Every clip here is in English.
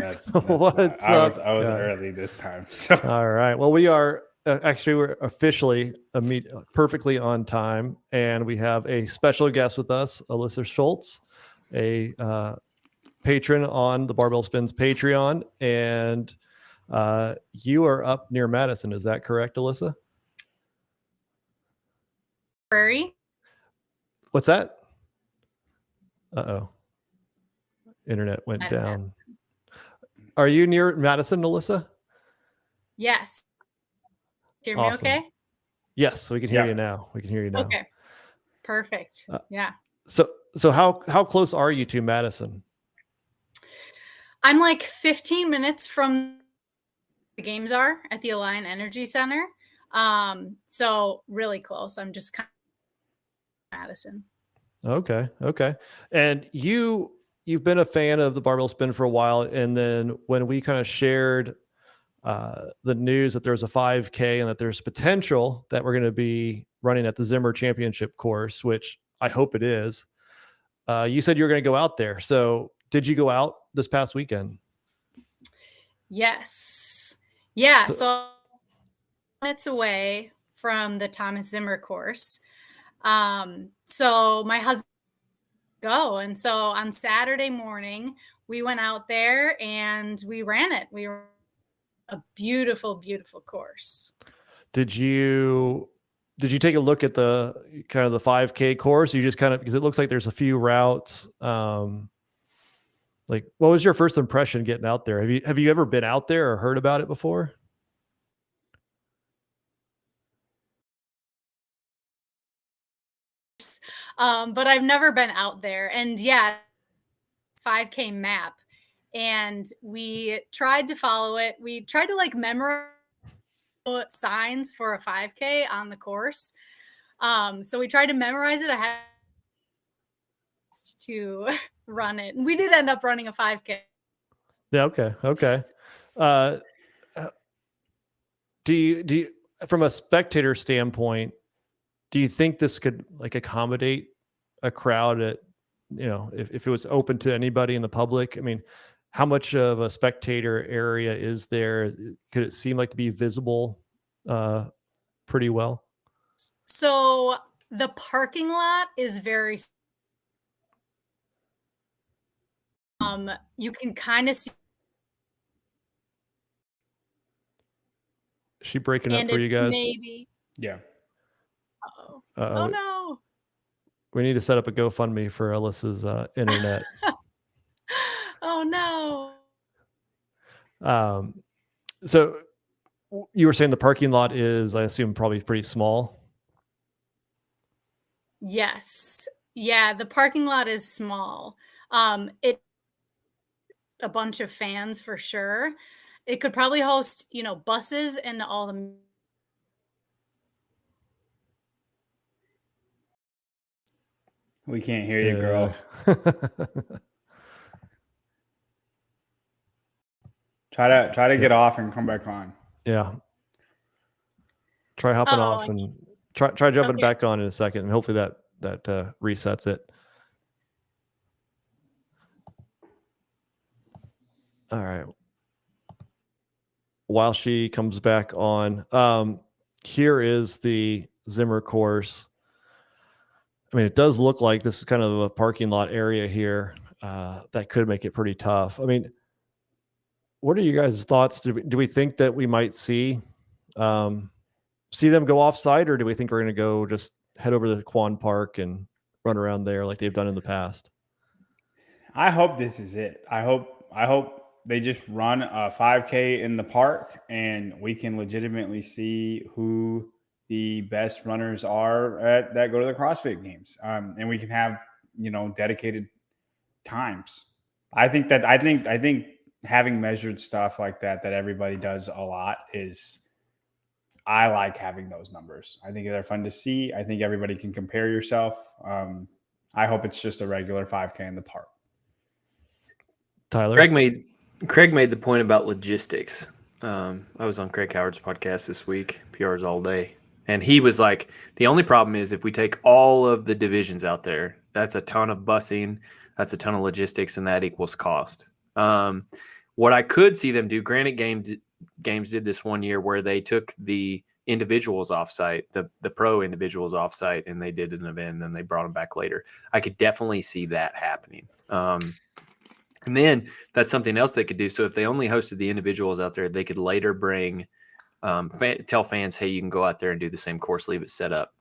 That's What's I up? was early this time. So all right. Well, we are actually we're officially perfectly on time, and we have a special guest with us, Alyssa Schultz, a patron on the Barbell Spins Patreon, and you are up near Madison. Is that correct, Alyssa? What's that? Uh-oh. Internet went down. Are you near Madison, Alyssa? Yes. Hear me Awesome. okay? Yes, we can hear you now. We can hear you now. Okay. Perfect. Yeah. So how close are you to Madison? I'm like 15 minutes from the games are at the Alliant Energy Center. So really close. I'm just kind of Madison. Okay. And you've been a fan of the barbell spin for a while, and then when we kind of shared the news that there's a 5K and that there's potential that we're going to be running at the Zimmer Championship course, which I hope it is, you said you were going to go out there. So did you go out this past weekend? Yes. Yeah. So minutes away from the Thomas Zimmer course. So my husband go. And so on Saturday morning, we went out there and we ran it. We were a beautiful, beautiful course. Did you take a look at the kind of the 5K course? You just kind of, because it looks like there's a few routes. Like, what was your first impression getting out there? Have you ever been out there or heard about it before? But I've never been out there. And yeah, 5K map. And we tried to follow it. We tried to like memorize signs for a 5K on the course. So we tried to memorize it. I had to run it. And we did end up running a 5K. Yeah. Okay. Do you, from a spectator standpoint, do you think this could like accommodate a crowd at, if it was open to anybody in the public? I mean, how much of a spectator area is there? Could it seem like to be visible pretty well? So the parking lot is very, you can kind of see. Is she breaking up for you guys? Maybe. Yeah. Uh-oh. Oh no. We need to set up a GoFundMe for Alyssa's internet. Oh no. So you were saying the parking lot is, I assume, probably pretty small. Yes. Yeah, the parking lot is small. It a bunch of fans for sure. It could probably host, buses and all the. We can't hear you, girl. Try to get off and come back on. Yeah. Try hopping off and try jumping back on in a second, and hopefully that resets it. All right. While she comes back on, here is the Zimmer course. I mean, it does look like this is kind of a parking lot area here that could make it pretty tough. I mean, what are you guys' thoughts? Do we think that we might see them go off site, or do we think we're going to go just head over to the Kwant Park and run around there like they've done in the past? I hope this is it. I hope they just run a 5K in the park and we can legitimately see who the best runners are that go to the CrossFit Games. And we can have, dedicated times. I think having measured stuff like that everybody does a lot I like having those numbers. I think they're fun to see. I think everybody can compare yourself. I hope it's just a regular 5K in the park. Tyler? Craig made the point about logistics. I was on Craig Howard's podcast this week, PRs all day. And he was like, the only problem is if we take all of the divisions out there, that's a ton of busing, that's a ton of logistics, and that equals cost. What I could see them do, granted, Games did this one year where they took the individuals offsite, the pro individuals offsite, and they did an event and then they brought them back later. I could definitely see that happening. And then that's something else they could do. So if they only hosted the individuals out there, they could later bring, tell fans, hey, you can go out there and do the same course, leave it set up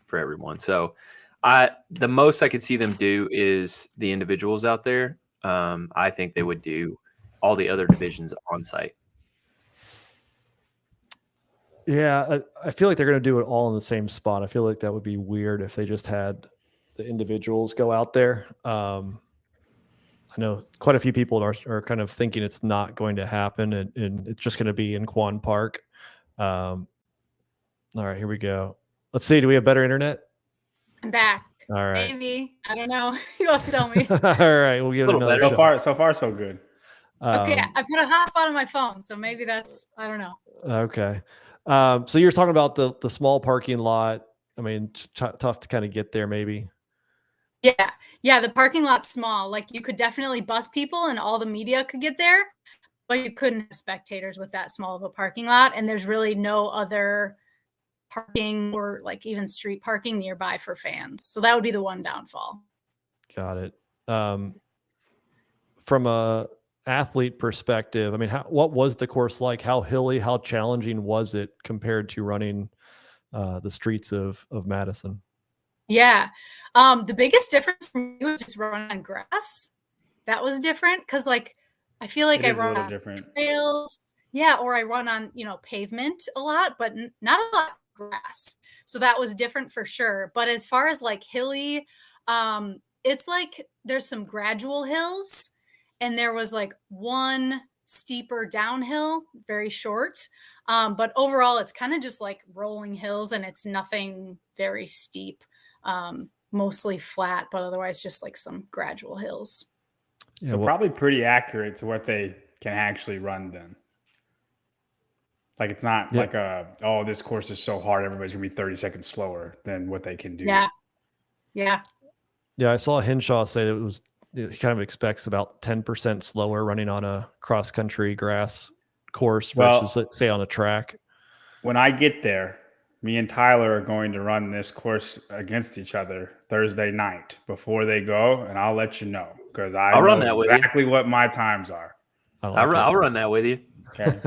for everyone. So the most I could see them do is the individuals out there. I think they would do all the other divisions on site. Yeah, I feel like they're going to do it all in the same spot. I feel like that would be weird if they just had the individuals go out there. I know quite a few people are kind of thinking it's not going to happen, and it's just going to be in Kwant Park. All right, here we go. Let's see. Do we have better internet? I'm back. All right. Maybe. I don't know. You'll have to tell me. All right, we'll give it another shot. So far, so good. Okay, I put a hotspot on my phone, so maybe that's, I don't know. Okay. So you're talking about the small parking lot. I mean, tough to kind of get there, maybe. Yeah. The parking lot's small. Like, you could definitely bus people, and all the media could get there, but you couldn't have spectators with that small of a parking lot. And there's really no other parking or like even street parking nearby for fans. So that would be the one downfall. Got it. From a athlete perspective, I mean, what was the course like? How hilly, how challenging was it compared to running the streets of Madison? Yeah. The biggest difference for me was just running on grass. That was different because, like, I feel like I run on trails. Yeah, or I run on, pavement a lot, but not a lot of grass. So that was different for sure. But as far as like hilly, it's like there's some gradual hills, and there was like one steeper downhill, very short. But overall, it's kind of just like rolling hills, and it's nothing very steep, mostly flat, but otherwise just like some gradual hills. Yeah, so probably pretty accurate to what they can actually run then. Like, it's not like this course is so hard, everybody's going to be 30 seconds slower than what they can do. Yeah. Yeah, I saw Henshaw say that he kind of expects about 10% slower running on a cross-country grass course versus, let's say, on a track. When I get there, me and Tyler are going to run this course against each other Thursday night before they go, and I'll let you know, because I'll run that exactly what my times are. I'll run that with you. Okay.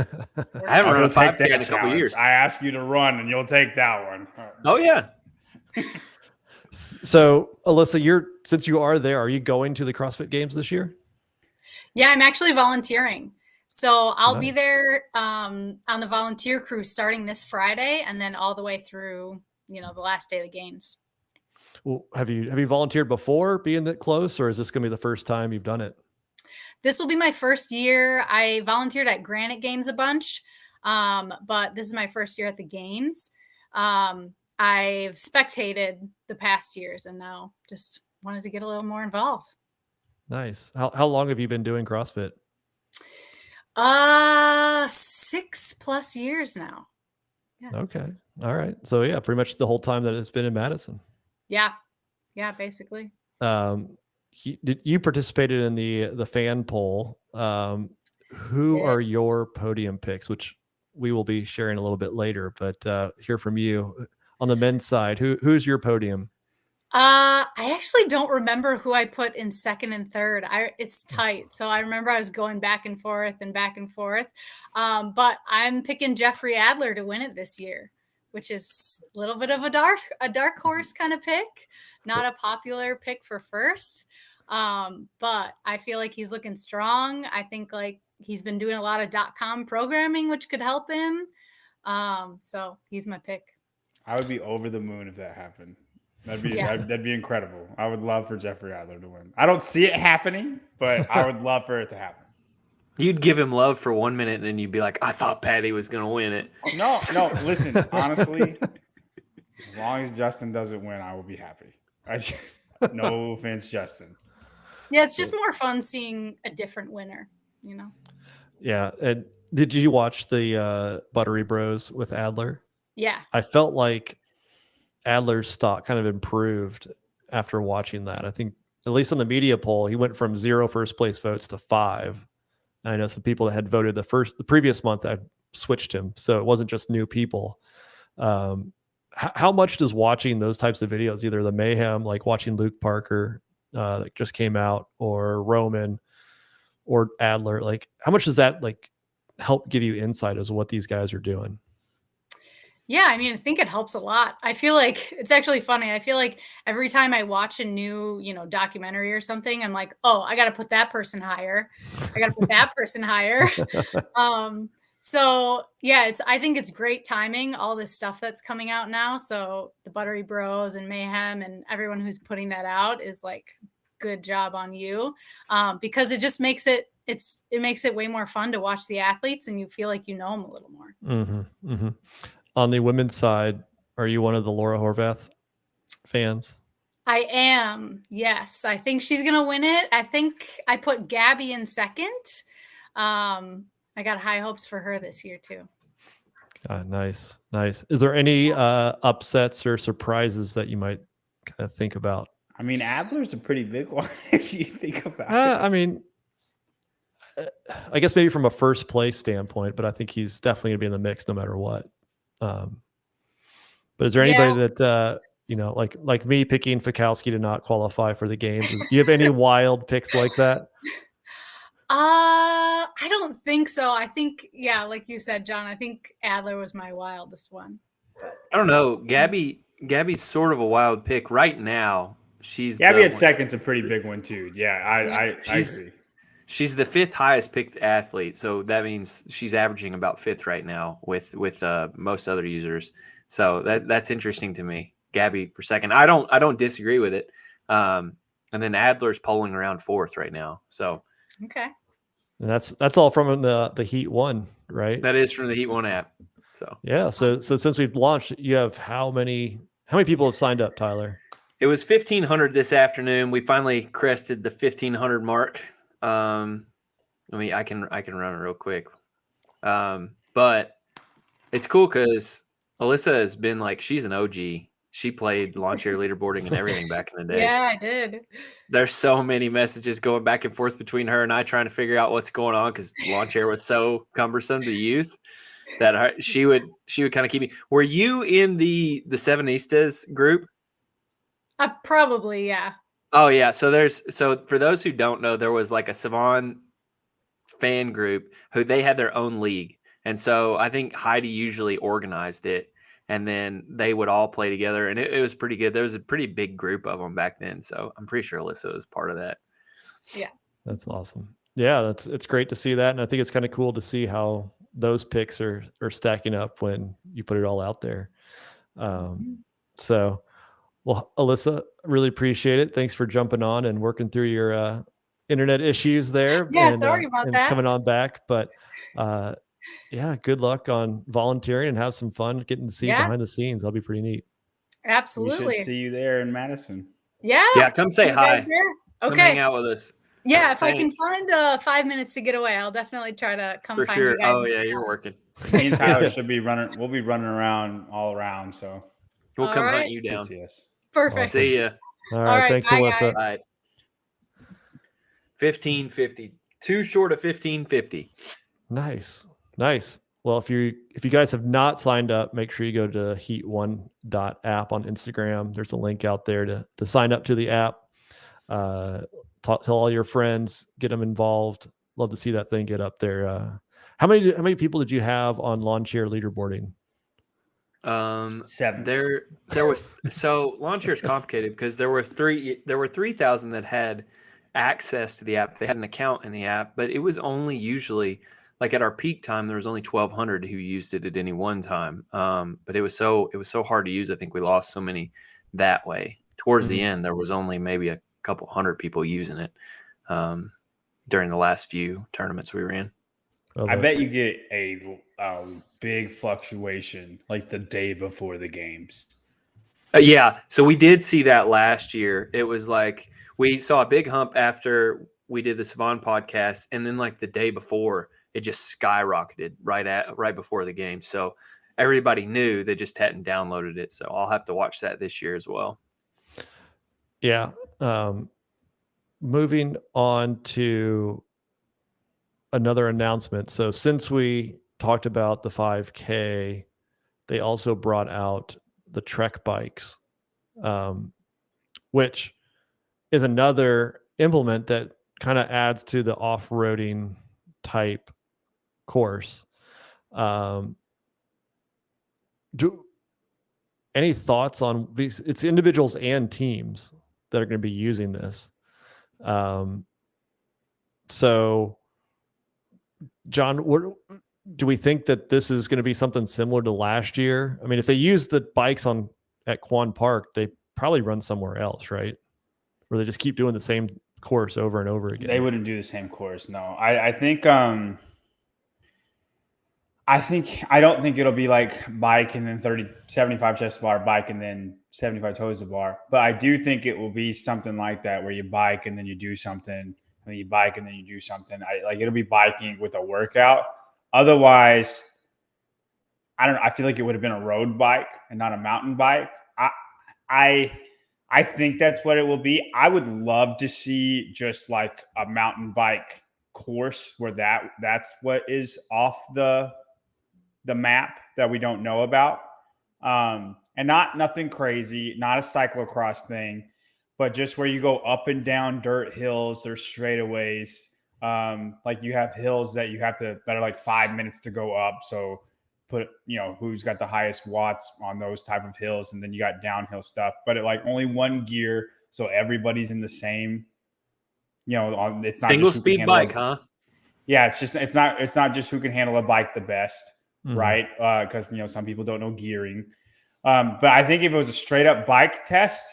I haven't run a 5K in a couple years. I ask you to run, and you'll take that one. Oh, yeah. So, Alyssa, since you are there, are you going to the CrossFit Games this year? Yeah, I'm actually volunteering. So I'll be there on the volunteer crew starting this Friday, and then all the way through, the last day of the games. Well, have you volunteered before being that close, or is this going to be the first time you've done it? This will be my first year. I volunteered at Granite Games a bunch, but this is my first year at the games. I've spectated the past years, and now just wanted to get a little more involved. Nice. How long have you been doing CrossFit? 6+ years now. Yeah. Okay. All right. So yeah, pretty much the whole time that it's been in Madison. Yeah, basically. You participated in the fan poll. Who are your podium picks, which we will be sharing a little bit later, but hear from you on the men's side. Who's your podium? I actually don't remember who I put in second and third. It's tight. So I remember I was going back and forth. But I'm picking Jeffrey Adler to win it this year, which is a little bit of a dark horse kind of pick, not a popular pick for first. But I feel like he's looking strong. I think like he's been doing a lot of .com programming, which could help him. So he's my pick. I would be over the moon if that happened. That'd be incredible. I would love for Jeffrey Adler to win. I don't see it happening, but I would love for it to happen. You'd give him love for 1 minute, and then you'd be like, I thought Patty was going to win it. No, listen, honestly, as long as Justin doesn't win, I will be happy. No offense, Justin. Yeah, it's just more fun seeing a different winner, Yeah. And did you watch the Buttery Bros with Adler? Yeah. I felt like Adler's stock kind of improved after watching that. I think, at least on the media poll, he went from 0 first place votes to 5. I know some people that had voted the previous month I switched him. So it wasn't just new people. How much does watching those types of videos, either the mayhem, like watching Luke Parker that just came out, or Roman or Adler, like how much does that like help give you insight as to what these guys are doing? Yeah, I mean, I think it helps a lot. I feel like it's actually funny. I feel like every time I watch a new, documentary or something, I'm like, oh, I got to put that person higher. I got to put that person higher. So yeah, I think it's great timing, all this stuff that's coming out now. So the Buttery Bros and Mayhem and everyone who's putting that out is like, good job on you. Because it just makes it makes it way more fun to watch the athletes, and you feel like you know them a little more. Mm-hmm, mm-hmm. On the women's side, are you one of the Laura Horvath fans? I am. Yes. I think she's going to win it. I think I put Gabby in second. I got high hopes for her this year too. Nice. Is there any upsets or surprises that you might kind of think about? I mean, Adler's a pretty big one if you think about it. I mean, I guess maybe from a first place standpoint, but I think he's definitely going to be in the mix no matter what. But is there anybody that like me picking Fikowski to not qualify for the games? Do you have any wild picks like that? I don't think so. I think, like you said, John, I think Adler was my wildest one. But I don't know. Gabby's sort of a wild pick right now. Gabby at second's a pretty big one too. Yeah, I agree. She's the 5th highest picked athlete, so that means she's averaging about 5th right now with most other users. So that's interesting to me. Gabby for second. I don't disagree with it. And then Adler's polling around 4th right now. So okay. And that's all from the Heat 1, right? That is from the Heat 1 app. So yeah. So since we've launched, you have how many people have signed up, Tyler? It was 1,500 this afternoon. We finally crested the 1,500 mark. I can run it real quick. But it's cool because Alyssa has been like, she's an OG. She played lawn chair leaderboarding and everything back in the day. Yeah, I did. There's so many messages going back and forth between her and I trying to figure out what's going on because lawn chair was so cumbersome to use that she would kind of keep me. Were you in the Sevenistas group? Probably, yeah. Oh yeah. So for those who don't know, there was like a Savon fan group who they had their own league. And so I think Heidi usually organized it, and then they would all play together, and it was pretty good. There was a pretty big group of them back then. So I'm pretty sure Alyssa was part of that. Yeah. That's awesome. Yeah. It's great to see that. And I think it's kind of cool to see how those picks are stacking up when you put it all out there. So, well, Alyssa, really appreciate it. Thanks for jumping on and working through your internet issues there. Yeah, sorry about that. Coming on back. But yeah, good luck on volunteering and have some fun getting to see behind the scenes. That'll be pretty neat. Absolutely. We should see you there in Madison. Yeah. Yeah, come say hi. Okay. Come hang out with us. Yeah, if I can find 5 minutes to get away, I'll definitely try to come find you guys. Oh yeah, you're working. Me and Tyler should be running. We'll be running around all around. So we'll come hunt you down. Perfect. Awesome. See ya. All right. Thanks, Alyssa. All right. 1550. Too short of 1550. Nice. Well, if you guys have not signed up, make sure you go to heat1.app on Instagram. There's a link out there to sign up to the app. Tell all your friends, get them involved. Love to see that thing get up there. How many people did you have on lawn chair leaderboarding? 7. There was so lawn chair is complicated because there were 3,000 that had access to the app. They had an account in the app, but it was only usually like at our peak time, there was only 1,200 who used it at any one time. But it was so hard to use. I think we lost so many that way. Towards the end, there was only maybe a couple hundred people using it during the last few tournaments we ran. I bet you get a big fluctuation like the day before the games. Yeah. So we did see that last year. It was like we saw a big hump after we did the Savon podcast. And then like the day before, it just skyrocketed right before the game. So everybody knew, they just hadn't downloaded it. So I'll have to watch that this year as well. Yeah. Moving on to another announcement. So since we talked about the 5K, they also brought out the Trek bikes, which is another implement that kind of adds to the off-roading type course. Any thoughts on these? It's individuals and teams that are going to be using this. So John, do we think that this is going to be something similar to last year? I mean, if they use the bikes at Kwant Park, they probably run somewhere else, right? Or they just keep doing the same course over and over again. They wouldn't do the same course. No, I don't think it'll be like bike and then 75 chest to bar, bike and then 75 toes to bar. But I do think it will be something like that where you bike and then you do something, and then you bike and then you do something. It'll be biking with a workout. Otherwise, I don't know. I feel like it would have been a road bike and not a mountain bike. I think that's what it will be. I would love to see just like a mountain bike course where that's what is off the map that we don't know about. And nothing crazy, not a cyclocross thing, but just where you go up and down dirt hills, there's straightaways. Like you have hills that that are like 5 minutes to go up. So put, who's got the highest watts on those type of hills. And then you got downhill stuff, but only one gear. So everybody's in the same, it's not single speed bike, huh? Yeah. It's not just who can handle a bike the best. Mm-hmm. Right. Cause some people don't know gearing. But I think if it was a straight up bike test,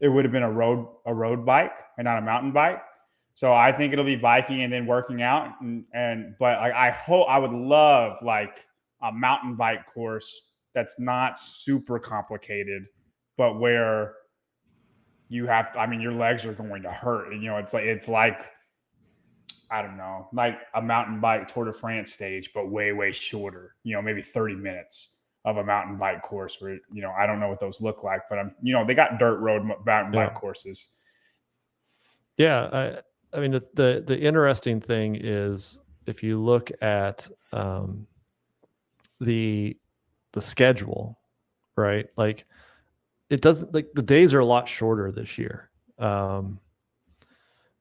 it would have been a road bike and not a mountain bike. So I think it'll be biking and then working out. But I would love like a mountain bike course that's not super complicated, but where you have to, your legs are going to hurt. And, it's like, I don't know, like a mountain bike Tour de France stage, but way, way shorter, maybe 30 minutes of a mountain bike course where, I don't know what those look like, but they got dirt road mountain bike courses. Yeah. I mean, the interesting thing is if you look at the schedule, right? Like it doesn't, like the days are a lot shorter this year. And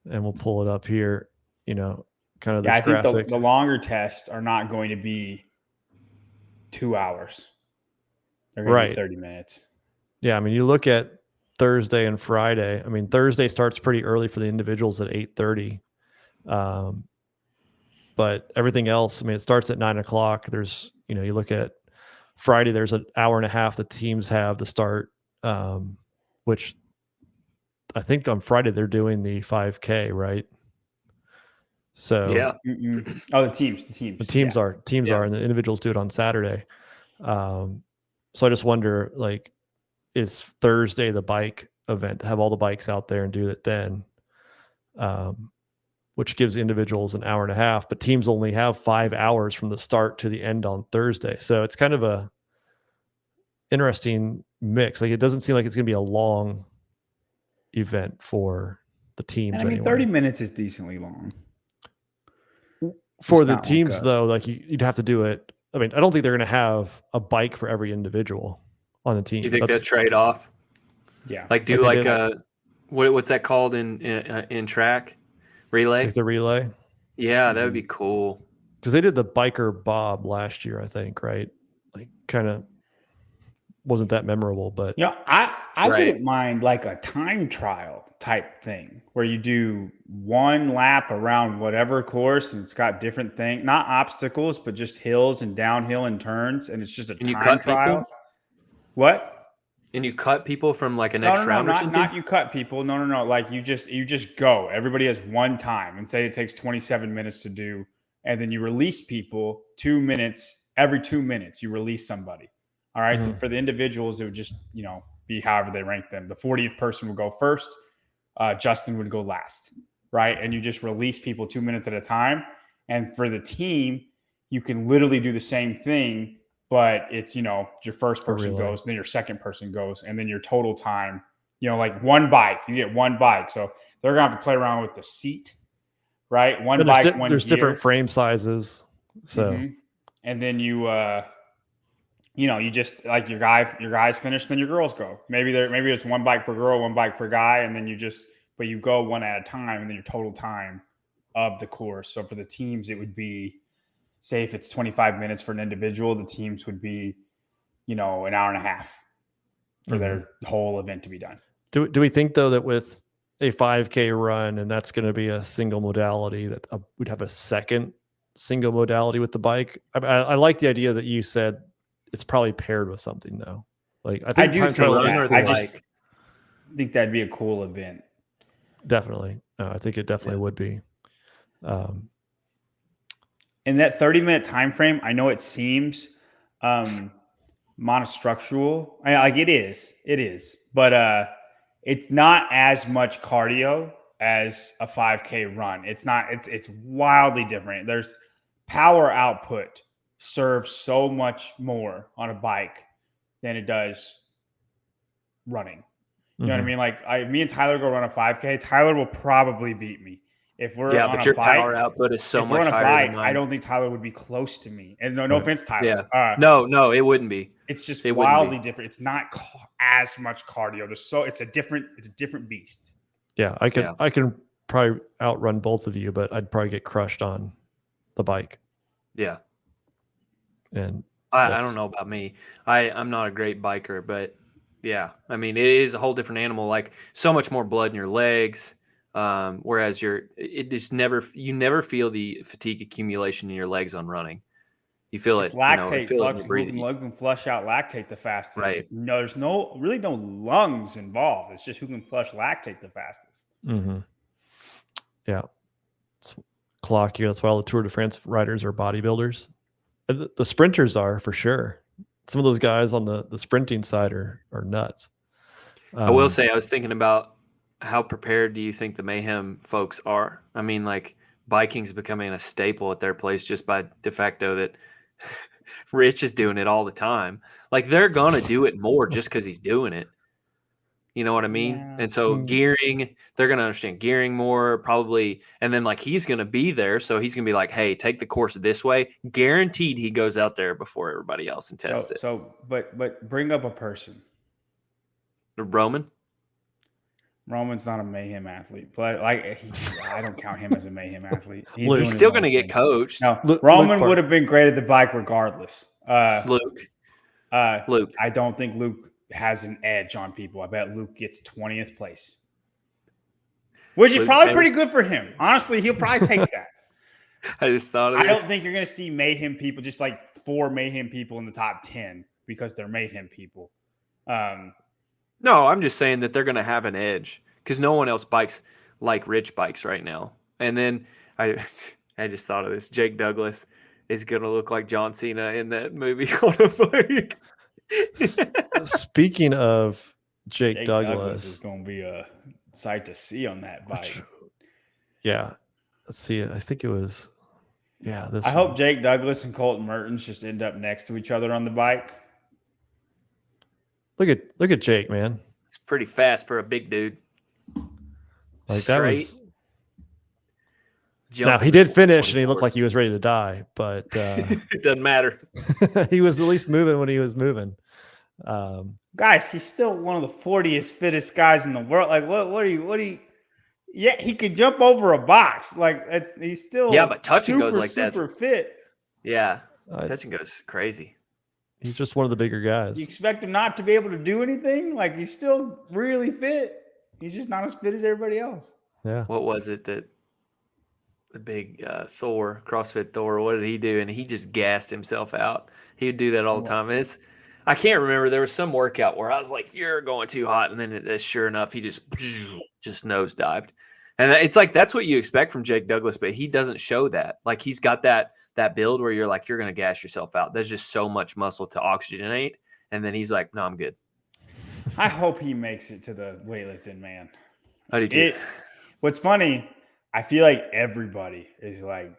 we'll pull it up here, kind of this I graphic. think the longer tests are not going to be 2 hours. They're going to be 30 minutes. Yeah. I mean, you look at Thursday and Friday. I mean, Thursday starts pretty early for the individuals at 8:30. But everything else, I mean, it starts at 9:00. There's, you look at Friday, there's an hour and a half the teams have to start, which I think on Friday they're doing the 5K, right? So yeah. Oh, the teams are, and the individuals do it on Saturday. So I just wonder, like, is Thursday the bike event to have all the bikes out there and do it then, which gives individuals an hour and a half, but teams only have 5 hours from the start to the end on Thursday. So it's kind of a interesting mix. Like it doesn't seem like it's going to be a long event for the teams. And 30 minutes is decently long. For the teams, though, like you'd have to do it. I mean, I don't think they're going to have a bike for every individual on the team. You think that trade off? Yeah. Like do like what's that called in track? Relay? Like the relay? Yeah, that would be cool. Because they did the biker bob last year, I think, right? Like kind of wasn't that memorable, but I wouldn't mind like a time trial type thing where you do one lap around whatever course and it's got different things, not obstacles, but just hills and downhill and turns, and it's just a time trial. People? What? And you cut people from like a next round or something? Not you cut people. No. Like you just go. Everybody has one time and say it takes 27 minutes to do. And then you release people 2 minutes. Every 2 minutes, you release somebody. All right. Mm-hmm. So for the individuals, it would just, be however they rank them. The 40th person would go first. Justin would go last. Right. And you just release people 2 minutes at a time. And for the team, you can literally do the same thing. But it's, your first person goes, then your second person goes, and then your total time, like one bike, you get one bike. So they're going to have to play around with the seat, right? One And bike, one there's gear. different frame sizes. So, and then you just like your guys finish, then your girls go. Maybe it's one bike per girl, one bike per guy, and then but you go one at a time, and then your total time of the course. So for the teams, it would be, say if it's 25 minutes for an individual, the teams would be, an hour and a half for their whole event to be done. Do we think though that with a 5K run, and that's going to be a single modality, that we'd have a second single modality with the bike? I like the idea that you said it's probably paired with something though. Like I think I just think that'd be a cool event. Definitely. I think it definitely would be. In that 30-minute time frame, I know it seems monostructural. It is, but it's not as much cardio as a 5K run. It's not. It's wildly different. There's power output serves so much more on a bike than it does running. You know what I mean? Like me and Tyler go run a 5K. Tyler will probably beat me. If we're on but a your bike, power output is so if we're much on a higher bike, than mine. I don't think Tyler would be close to me. And no offense, Tyler. Yeah. No, it wouldn't be. It's just It wildly wouldn't be. different. It's not as much cardio. It's a different beast. Yeah, I can probably outrun both of you, but I'd probably get crushed on the bike. Yeah. And I don't know about me. I'm not a great biker, but yeah, I mean, it is a whole different animal. Like so much more blood in your legs. Whereas you never feel the fatigue accumulation in your legs on running. You feel it. Lactate, Breathing. who can flush out lactate the fastest. Right. No, there's really no lungs involved. It's just who can flush lactate the fastest. Mm-hmm. Yeah. It's clock here. That's why all the Tour de France riders are bodybuilders. The sprinters are for sure. Some of those guys on the sprinting side are nuts. I will say, I was thinking about how prepared do you think the Mayhem folks are? I mean, like biking's becoming a staple at their place just by de facto that Rich is doing it all the time. Like they're going to do it more just because he's doing it. You know what I mean? Yeah. And so gearing, they're going to understand gearing more probably. And then like he's going to be there. So he's going to be like, hey, take the course this way. Guaranteed he goes out there before everybody else and tests it. But bring up a person. Roman's not a Mayhem athlete, but I don't count him as a Mayhem athlete. He's still going to get coached. No, Roman would have been great at the bike regardless. Luke. I don't think Luke has an edge on people. I bet Luke gets 20th place, which is probably pretty good for him. Honestly, he'll probably take that. I just thought of this. I don't think you're going to see Mayhem people, just like 4 Mayhem people in the top 10 because they're Mayhem people. No, I'm just saying that they're going to have an edge because no one else bikes like Rich bikes right now. And then I just thought of this. Jake Douglas is going to look like John Cena in that movie on a bike. Speaking of Jake Douglas is going to be a sight to see on that bike. Yeah. Let's see it. I think it was, I hope Jake Douglas and Colton Mertens just end up next to each other on the bike. Look at Jake, man. It's pretty fast for a big dude. Like Straight. that was. Now he did finish, and he looked like he was ready to die, but it doesn't matter. He was at least moving when he was moving. Guys, he's still one of the 40th fittest guys in the world. Like, what are you? Yeah, he could jump over a box. Like, he's still but touch and goes like that. Super fit. Yeah, touch and goes crazy. He's just one of the bigger guys. You expect him not to be able to do anything? Like, he's still really fit. He's just not as fit as everybody else. Yeah. What was it that the big Thor, CrossFit Thor, what did he do? And he just gassed himself out. He would do that all the time. And I can't remember. There was some workout where I was like, you're going too hot. And then sure enough, he just nosedived. And it's like, that's what you expect from Jake Douglas, but he doesn't show that. Like he's got that build where you're like, you're going to gas yourself out. There's just so much muscle to oxygenate. And then he's like, no, I'm good. I hope he makes it to the weightlifting, man. I do too. What's funny, I feel like everybody is like,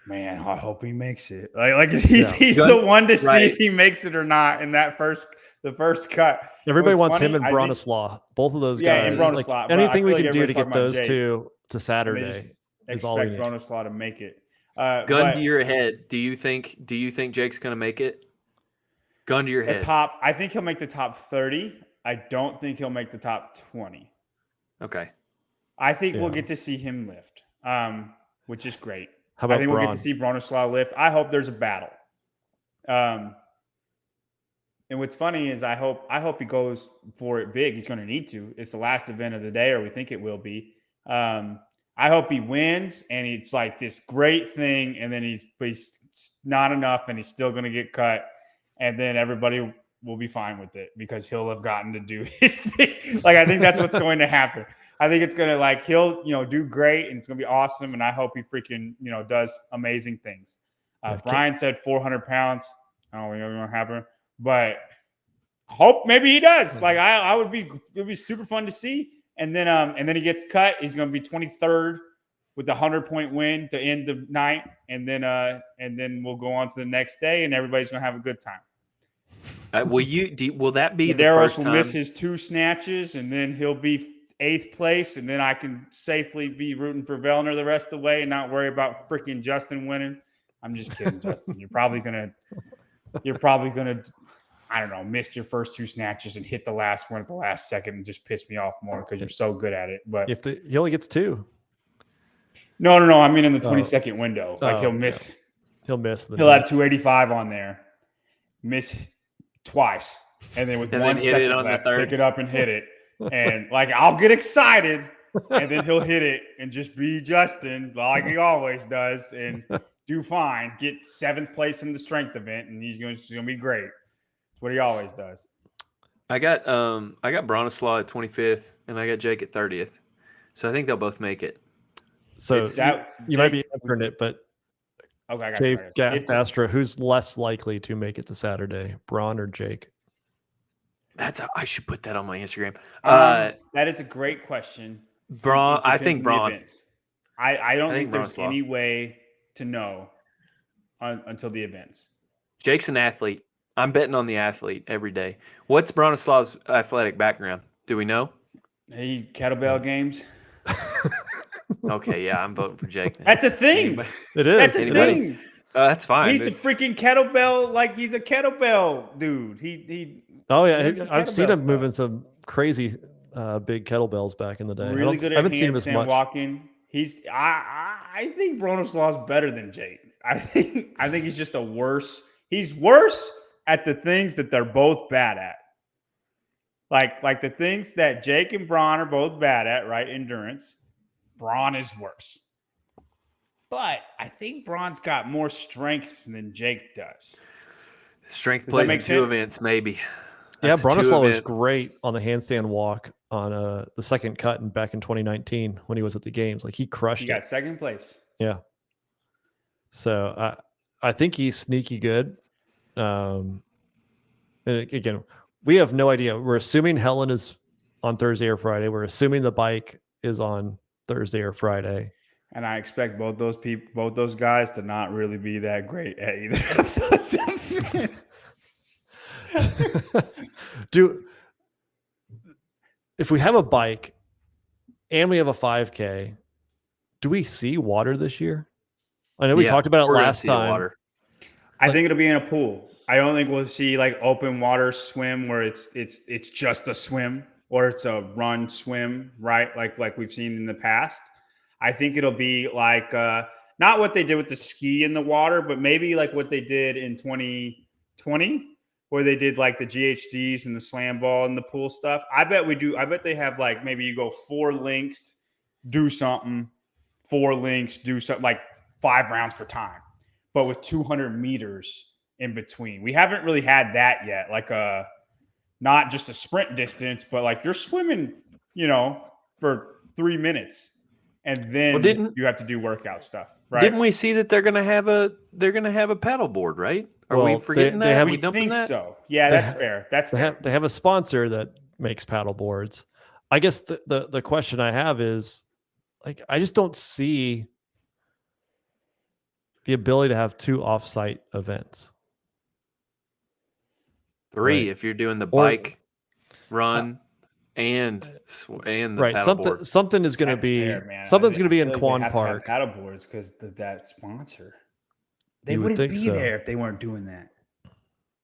man, I hope he makes it. Like he's the one to see if he makes it or not in the first cut. Everybody wants him and Bronislaw. Both of those guys. And Bronislaw. Like anything we can do to get those two to Saturday. is all we expect need. Bronislaw to make it. Gun to your head. Do you think Jake's going to make it? Gun to your head. I think he'll make the top 30. I don't think he'll make the top 20. Okay. I think we'll get to see him lift, which is great. How about I think we'll get to see Bronislaw lift. I hope there's a battle. And what's funny is I hope he goes for it big. He's going to need to. It's the last event of the day, or we think it will be. I hope he wins, and it's like this great thing, and then he's not enough, and he's still going to get cut, and then everybody will be fine with it because he'll have gotten to do his thing. Like, I think that's what's going to happen. I think it's going to, like, he'll, do great, and it's going to be awesome, and I hope he freaking, does amazing things. Brian said 400 pounds. I don't know what's going to happen, but I hope maybe he does. Like, it'd be super fun to see. And then he gets cut. He's going to be 23rd with the 100-point win to end the night. And then we'll go on to the next day, and everybody's going to have a good time. Will that be the Medeiros first will time? miss his 2 snatches, and then he'll be 8th place, and then I can safely be rooting for Vellner the rest of the way and not worry about freaking Justin winning. I'm just kidding, Justin. You're probably gonna, I don't know, miss your first 2 snatches and hit the last one at the last second and just piss me off more because you're so good at it. But he only gets 2. No. I mean, in the 22nd window, like he'll miss. He'll miss. He'll have 285 on there, miss twice, and then with 1 second left, pick it up and hit it. And like, I'll get excited, and then he'll hit it and just be Justin like he always does and do fine. Get 7th place in the strength event, and he's going to be great. That's what he always does. I got Bronislaw at 25th, and I got Jake at 30th. So I think they'll both make it. So you might be answering it, but okay, I got Jake Gastra, who's less likely to make it to Saturday, Braun or Jake? I should put that on my Instagram. That is a great question. Braun, I think Braun. I don't think there's any way to know until the events. Jake's an athlete. I'm betting on the athlete every day. What's Bronislav's athletic background? Do we know? He kettlebell games. Okay, yeah, I'm voting for Jake. That's a thing. It is. That's a thing. That's fine. He's a freaking kettlebell, like he's a kettlebell dude. He Oh yeah, I've seen him moving some crazy big kettlebells back in the day. Really good at I haven't seen him as much. Walking. I think Bronislav's better than Jake. I think he's just he's worse at the things that they're both bad at. Like the things that Jake and Braun are both bad at, right? Endurance. Braun is worse. But I think Braun's got more strengths than Jake does. Strength plays in 2 events, maybe. Yeah, Bronislaw was great on the handstand walk on the second cut and back in 2019 when he was at the games. Like, he crushed it. He got 2nd place. Yeah. So I think he's sneaky good. And again, we have no idea. We're assuming Helen is on Thursday or Friday. We're assuming the bike is on Thursday or Friday. And I expect both those guys to not really be that great at either of those events. If we have a bike and we have a 5K, do we see water this year? I know we talked about it last time. I think it'll be in a pool. I don't think we'll see like open water swim where it's just a swim or it's a run swim, right? Like we've seen in the past. I think it'll be like not what they did with the ski in the water, but maybe like what they did in 2020, where they did like the GHDs and the slam ball and the pool stuff. I bet they have like maybe you go 4 links, do something, 4 links, do something, like 5 rounds for time, but with 200 meters in between. We haven't really had that yet. Like not just a sprint distance, but like you're swimming, for 3 minutes. And then you have to do workout stuff, right? Didn't we see that they're going to have a paddle board, right? Are we forgetting that? We think so. Yeah, that's fair. That's fair. They have a sponsor that makes paddle boards. I guess the question I have is, like, I just don't see the ability to have 2 off-site events. 3 if you're doing the bike run. and the Right. paddleboard. Something is going to That's be fair, man. something's going to be in I feel like Kwant they have Park. to have paddle boards because that sponsor. They You would wouldn't think be so. there if they weren't doing that.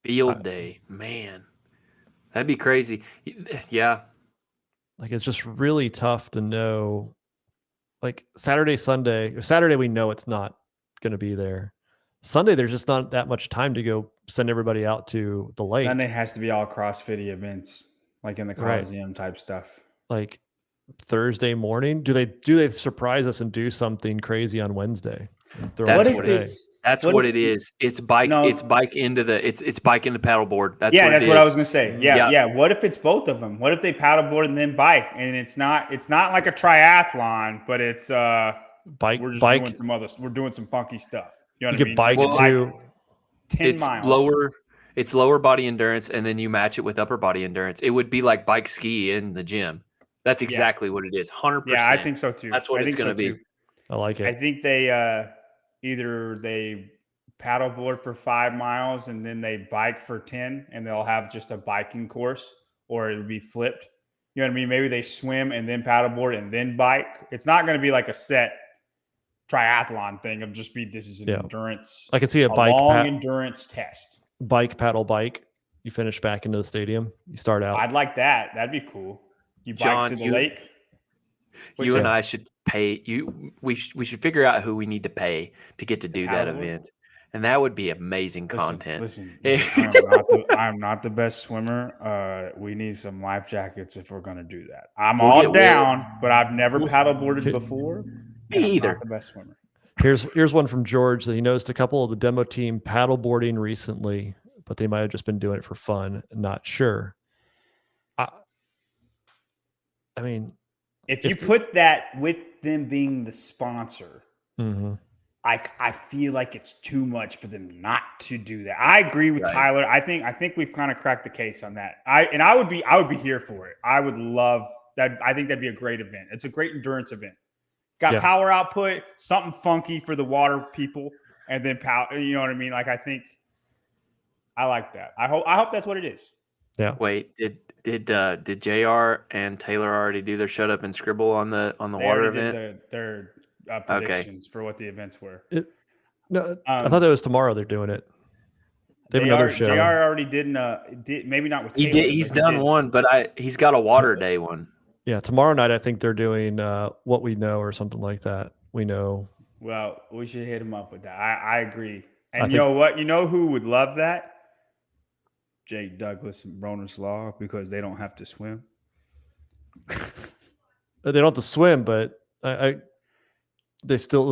Field day, man, that'd be crazy. Yeah, Like it's just really tough to know. Like Saturday we know it's not going to be there. Sunday there's just not that much time to go send everybody out to the lake. Sunday has to be all CrossFit events, like in the Right. Coliseum type stuff. Like Thursday morning, do they surprise us and do something crazy on Wednesday? That's What what if it it's that's what what if it is. It's bike. No. It's bike into the. It's bike into paddleboard. That's yeah, what that's it what I is. was gonna say. Yeah, Yeah. yeah. What if it's both of them? What if they paddleboard and then bike, and it's not like a triathlon, but it's Bike, we're just bike. doing some other. We're doing some funky stuff. You know You what I could mean? bike Like, to. 10 It's miles. lower. It's lower body endurance, and then you match it with upper body endurance. It would be like bike ski in the gym. That's exactly what it is. 100%. Yeah, I think so too. That's what I it's think going to so be. too. I like I it. think they either they paddleboard for 5 miles and then they bike for 10, and they'll have just a biking course, or it'll be flipped. You know what I mean? Maybe they swim and then paddleboard and then bike. It's not going to be like a set triathlon thing. It'll just be this is an endurance. I could see a bike long endurance test. paddle bike. You finish back into the stadium. You start out. I'd like that. That'd be cool. You bike John, to the lake. You and I should pay you. We should figure out who we need to pay to get to do that Paddleboard? event, and that would be amazing content. Listen, I'm not the best swimmer. We need some life jackets if we're going to do that. I'm We'll all get down, but I've never paddleboarded before. Me and I'm either. not the best swimmer. Here's one from George that he noticed a couple of the demo team paddleboarding recently, but they might have just been doing it for fun. Not sure. I mean, If you put that with them being the sponsor, mhm. I feel like it's too much for them not to do that. I agree with Right. Tyler. I think we've kind of cracked the case on that. I would be here for it. I would love that. I think that'd be a great event. It's a great endurance event. Got power output, something funky for the water people, and then power. You know what I mean? Like I like that. I hope that's what it is. Yeah. Wait, did JR and Taylor already do their shut up and scribble on the They water already event? did their predictions for what the events were. No, I thought that was tomorrow. They're doing it. They have another show. JR already did maybe not with He Taylor, did. He's but he done did. one, but he's got a water day one. Yeah, tomorrow night I think they're doing What We Know or something like that. We know. Well, we should hit him up with that. I agree. And I know what? You know who would love that? Jake Douglas and Bronner's Law, because they don't have to swim. They don't have to swim, but the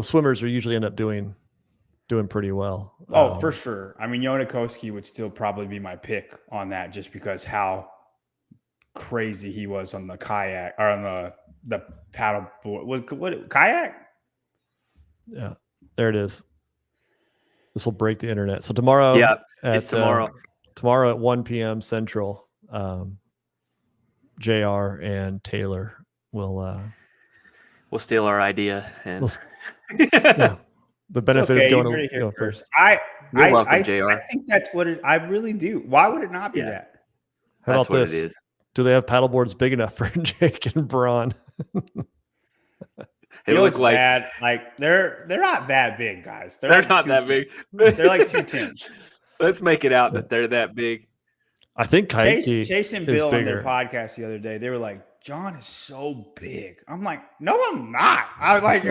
swimmers are usually end up doing pretty well. Oh, for sure. I mean, Yonakoski would still probably be my pick on that, just because how crazy he was on the kayak or on the paddle board. What kayak? Yeah, there it is. This will break the internet. So tomorrow, It's tomorrow. Tomorrow at 1 p.m. Central, JR and Taylor will We'll steal our idea and the benefit of going first. You're welcome, JR. I think that's what I really do. Why would it not be that? How That's about what this? it is. Do they have paddle boards big enough for Jake and Braun? It looks like bad. Like they're not that big, guys. they're like not that big. They're like 210. Let's make it out that they're that big. I think Chase and Bill on their bigger. podcast the other day, they were like, "John is so big." I'm like, "No, I'm not." I was like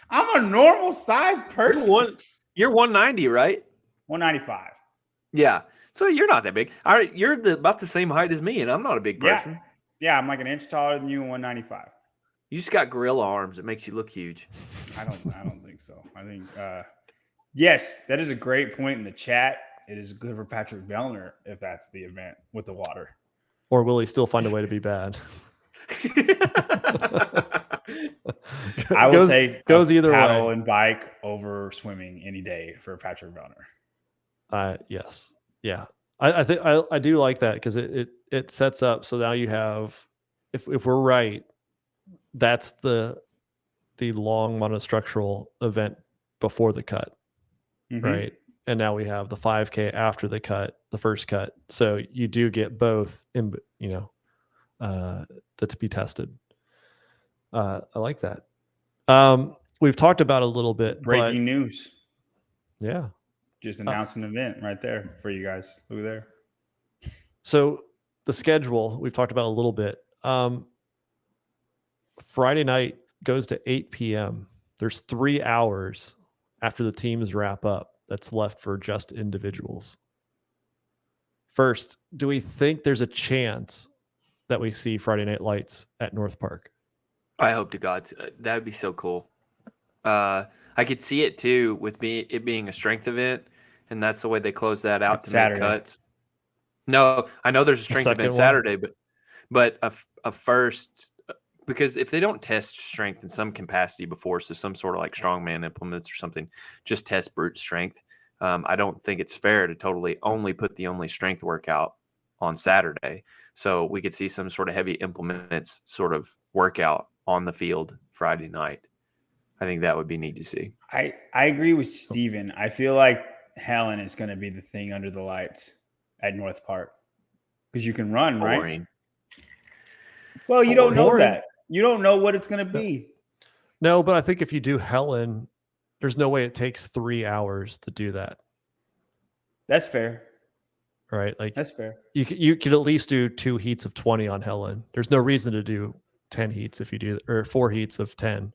I'm a normal sized person. You're 190, right? 195. Yeah. So you're not that big. All right, you're about the same height as me, and I'm not a big person. Yeah, I'm like an inch taller than you and 195. You just got gorilla arms. It makes you look huge. I don't think so. I think yes, that is a great point in the chat. It is good for Patrick Bellner if that's the event with the water. Or will he still find a way to be bad? I will take goes either paddle way. and bike over swimming any day for Patrick Bellner. Yes. Yeah. I think I do like that because it sets up so now you have if we're right, that's the long monostructural event before the cut. Mm-hmm. Right. And now we have the 5K after the cut, the first cut. So you do get both in to be tested. I like that. We've talked about a little bit. Breaking news. Yeah. Just announced an event right there for you guys. Look there. So the schedule we've talked about a little bit. Friday night goes to 8 p.m. There's 3 hours after the teams wrap up that's left for just individuals. First, do we think there's a chance that we see Friday Night Lights at North Park? I hope to God that would be so cool. I could see it too with it being a strength event, and that's the way they close that out to Saturday. make cuts. No, I know there's a strength event Saturday, but a first, because if they don't test strength in some capacity before, so some sort of like strongman implements or something, just test brute strength. I don't think it's fair to totally only put the only strength workout on Saturday. So we could see some sort of heavy implements sort of workout on the field Friday night. I think that would be neat to see. I agree with Steven. I feel like Helen is going to be the thing under the lights at North Park because you can run, Boring. right? Well, you don't know that. You don't know what it's going to be. No, but I think if you do Helen, there's no way it takes 3 hours to do that. That's fair. Right? Like that's fair. You could at least do 2 heats of 20 on Helen. There's no reason to do 10 heats if you do, or 4 heats of 10.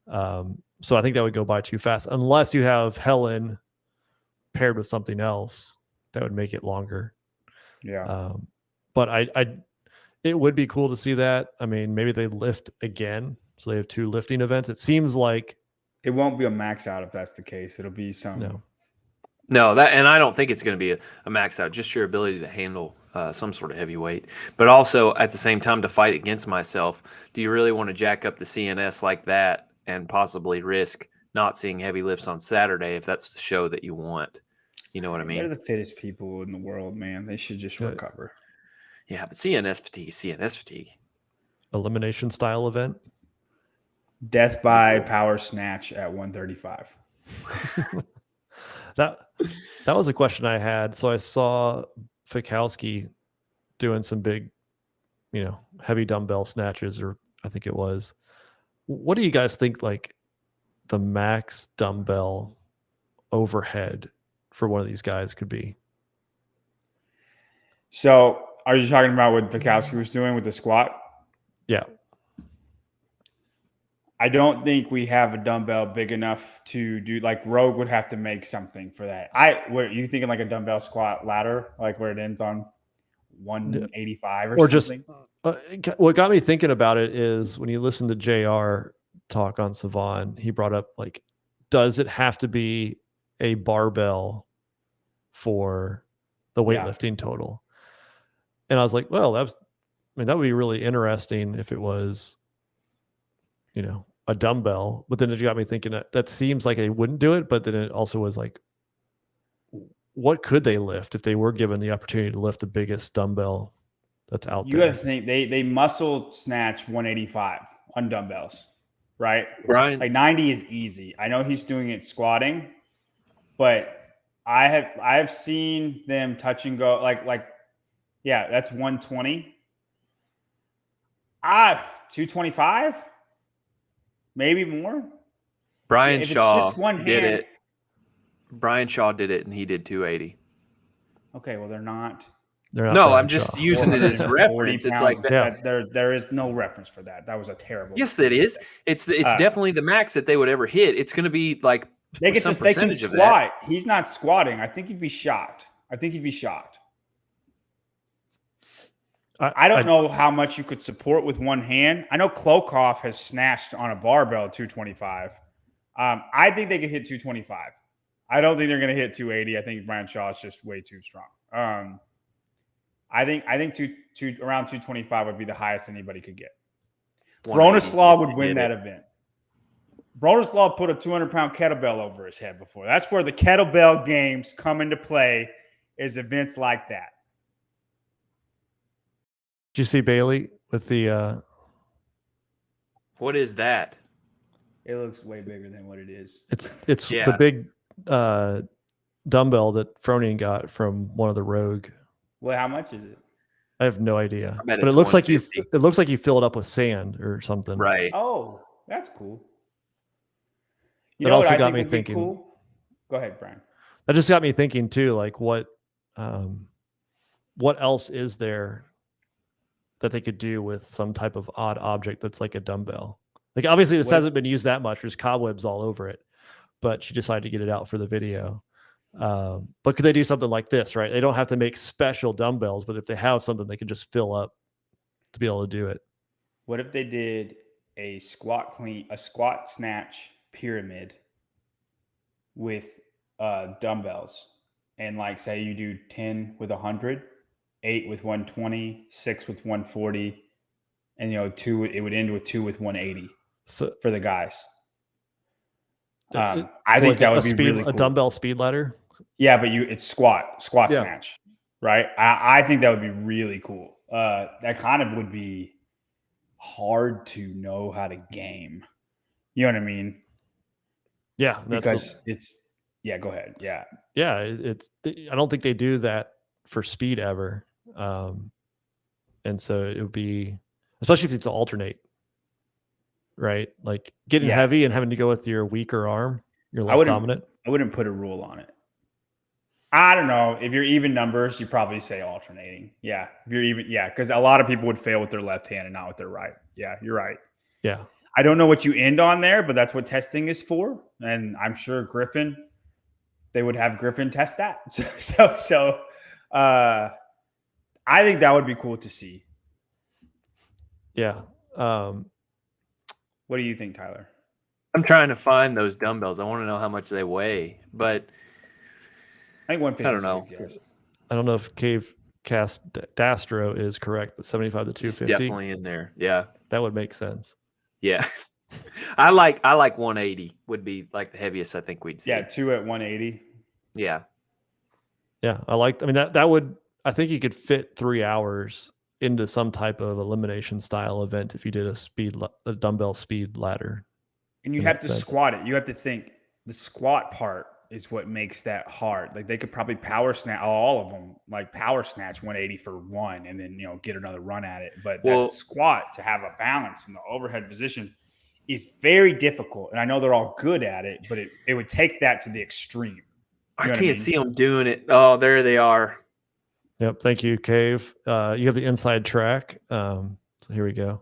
So I think that would go by too fast unless you have Helen paired with something else that would make it longer. Yeah. But it would be cool to see that. I mean, maybe they lift again. So they have 2 lifting events. It seems like it won't be a max out if that's the case. It'll be some. No, and I don't think it's going to be a max out, just your ability to handle some sort of heavy weight. But also at the same time to fight against myself, do you really want to jack up the CNS like that and possibly risk not seeing heavy lifts on Saturday if that's the show that you want? You know what I mean? They're the fittest people in the world, man. They should just recover. Yeah, but CNS fatigue. Elimination style event? Death by power snatch at 135. That was a question I had. So I saw Fikowski doing some big, heavy dumbbell snatches, or I think it was. What do you guys think, like, the max dumbbell overhead for one of these guys could be? So are you talking about what Fikowski was doing with the squat? Yeah. I don't think we have a dumbbell big enough to do, like, Rogue would have to make something for that. What you thinking, like a dumbbell squat ladder, like where it ends on 185 or something? Just what got me thinking about it is when you listen to JR talk on Savan, he brought up, like, does it have to be a barbell for the weightlifting total? And I was like, well, that would be really interesting if it was, a dumbbell. But then it got me thinking that seems like they wouldn't do it. But then it also was like, what could they lift if they were given the opportunity to lift the biggest dumbbell that's out there? You got to think they muscle snatch 185 on dumbbells, right? Brian, like 90 is easy. I know he's doing it squatting, but I've seen them touch and go yeah, that's 120. 225, maybe more. Brian Shaw just one did hand, it. Brian Shaw did it, and he did 280. Okay, well, they're not. No, I'm just using it as reference. It's like that. There is no reference for that. That was a terrible. Yes, that is. It's definitely the max that they would ever hit. It's going to be like they can squat. He's not squatting. I think he'd be shocked. I don't know how much you could support with one hand. I know Klokov has snatched on a barbell 225. I think they could hit 225. I don't think they're going to hit 280. I think Brian Shaw is just way too strong. I think around 225 would be the highest anybody could get. Bronislaw would win that event. Bronislaw put a 200-pound kettlebell over his head before. That's where the kettlebell games come into play, is events like that. Did you see Bailey with the what is that? It looks way bigger than what it is. It's the big dumbbell that Fronian got from one of the Rogue. Well, how much is it? I have no idea. I bet But it it's looks like 150. you fill it up with sand or something. Right. Oh, that's cool. You That know what also I got think me would thinking. be cool? Go ahead, Brian. That just got me thinking too, like what else is there that they could do with some type of odd object that's like a dumbbell? Like obviously this hasn't been used that much. There's cobwebs all over it, but she decided to get it out for the video. But could they do something like this, right? They don't have to make special dumbbells, but if they have something they can just fill up to be able to do it. What if they did a squat snatch pyramid with dumbbells, and like say you do 10 with 100, 8 with 120, 6 with 140, and two, it would end with 2 with 180 for the guys. I think like that would be really cool. A dumbbell speed ladder. Yeah, but it's squat snatch, right? I think that would be really cool. That kind of would be hard to know how to game. You know what I mean? Yeah, because it's go ahead. Yeah. Yeah, I don't think they do that for speed ever. And so it would be, especially if it's to alternate, right? Like getting heavy and having to go with your weaker arm, you're less dominant. I wouldn't put a rule on it. I don't know. If you're even numbers, you probably say alternating. Yeah. If you're even, because a lot of people would fail with their left hand and not with their right. Yeah, you're right. Yeah. I don't know what you end on there, but that's what testing is for. And I'm sure they would have Griffin test that. So I think that would be cool to see. Yeah. What do you think, Tyler? I'm trying to find those dumbbells. I want to know how much they weigh, but I think 150. I don't know. I don't know if Cave Cast Dastro is correct, but 75 to 250. It's definitely in there. Yeah. That would make sense. Yeah. I like 180 would be like the heaviest I think we'd see. Yeah, 2 at 180. Yeah. Yeah. That would, I think you could fit 3 hours into some type of elimination style event if you did a dumbbell speed ladder. And you have to squat it. You have to think the squat part is what makes that hard. Like they could probably power snatch all of them, like power snatch 180 for one, and then get another run at it. But that squat to have a balance in the overhead position is very difficult. And I know they're all good at it, but it would take that to the extreme. I can't see them doing it. Oh, there they are. Yep. Thank you, Cave. You have the inside track. So here we go.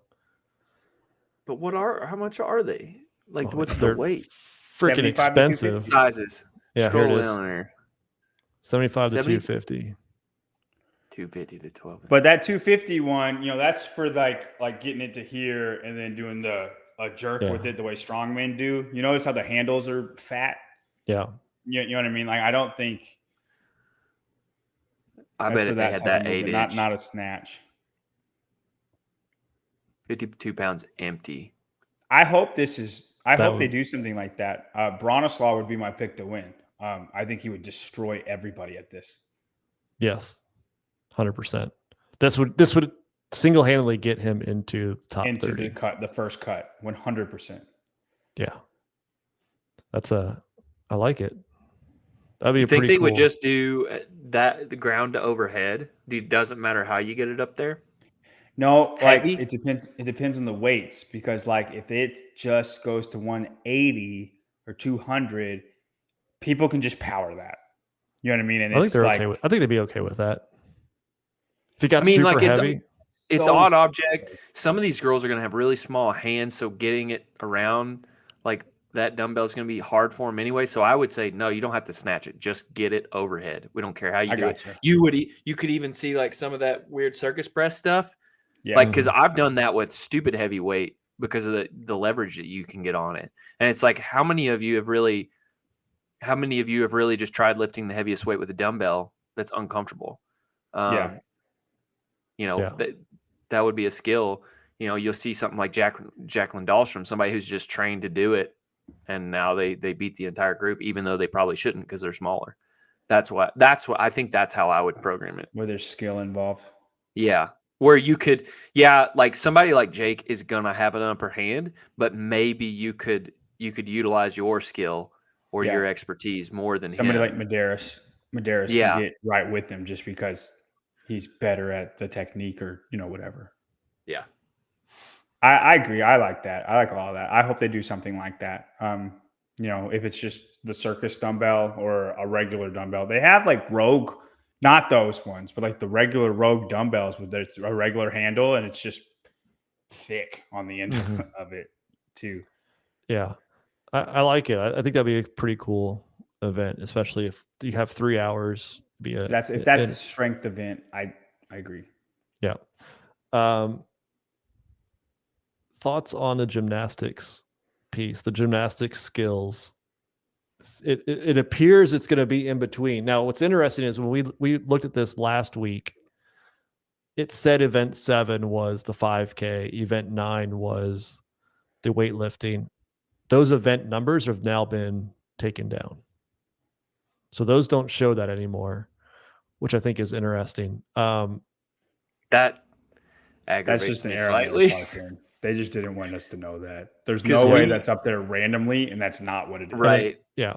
But how much are they? Like, what's the weight? Freaking expensive. Sizes. Yeah, Scroll here it is. down there. 75 to 250. 250 to 12. But that 250 one, that's for like getting it to here and then doing a jerk with it the way strongmen do. You notice how the handles are fat? Yeah. You know what I mean? Like I don't think. I bet if they had that 8-inch. Not a snatch. 52 pounds empty. I hope they do something like that. Bronislaw would be my pick to win. I think he would destroy everybody at this. Yes, 100%. This would single-handedly get him into top 30. The first cut, 100%. Yeah, I like it. That'd be. You think they would just do the ground to overhead? It doesn't matter how you get it up there. No, like it depends. It depends on the weights because, like, if it just goes to 180 or 200, people can just power that. You know what I mean? And I think they're okay. I think they'd be okay with that. If you got heavy, it's odd object. Some of these girls are going to have really small hands, so getting it around like that dumbbell is going to be hard for them anyway. So I would say no, you don't have to snatch it. Just get it overhead. We don't care how you do it. You could even see like some of that weird circus press stuff. Yeah. Like, because I've done that with stupid heavy weight because of the leverage that you can get on it. And it's like, how many of you have really just tried lifting the heaviest weight with a dumbbell that's uncomfortable? That would be a skill. You'll see something like Jacqueline Dahlstrom, somebody who's just trained to do it, and now they beat the entire group, even though they probably shouldn't because they're smaller. That's what I think. That's how I would program it. Where there's skill involved. Yeah. Where you could, like somebody like Jake is gonna have an upper hand, but maybe you could utilize your skill or your expertise more than somebody him. like Medeiros. Medeiros can get right with him just because he's better at the technique or, whatever. Yeah. I agree. I like that. I like all of that. I hope they do something like that. If it's just the circus dumbbell or a regular dumbbell, they have like Rogue, not those ones, but like the regular Rogue dumbbells with it's a regular handle and it's just thick on the end of it too. Yeah, I like it. I think that'd be a pretty cool event, especially if you have 3 hours. That's a strength event. I agree. Yeah. Thoughts on the gymnastics piece, the gymnastics skills. It appears it's going to be in between. Now, what's interesting is when we looked at this last week, it said event 7 was the 5K, event 9 was the weightlifting. Those event numbers have now been taken down. So those don't show that anymore, which I think is interesting. That aggravates that's just an me error slightly. They just didn't want us to know that. There's no way that's up there randomly, and that's not what it is. Right. Yeah.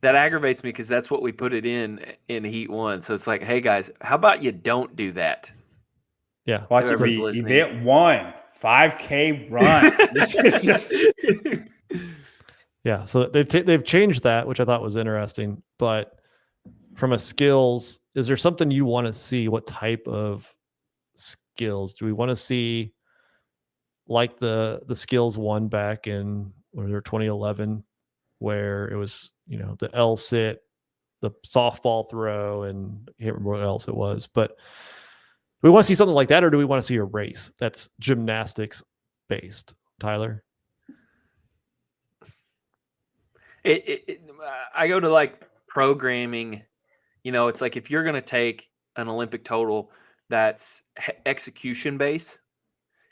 That aggravates me because that's what we put it in Heat 1. So it's like, hey guys, how about you don't do that? Yeah. Watch it be event 1, 5K run. This is just yeah. So they've changed that, which I thought was interesting. But from a skills, is there something you want to see? What type of skills do we want to see? Like the skills one back in 2011, where it was, the L sit, the softball throw, and I can't remember what else it was. But do we want to see something like that, or do we want to see a race that's gymnastics based? Tyler? I go to like programming, it's like if you're going to take an Olympic total that's execution based,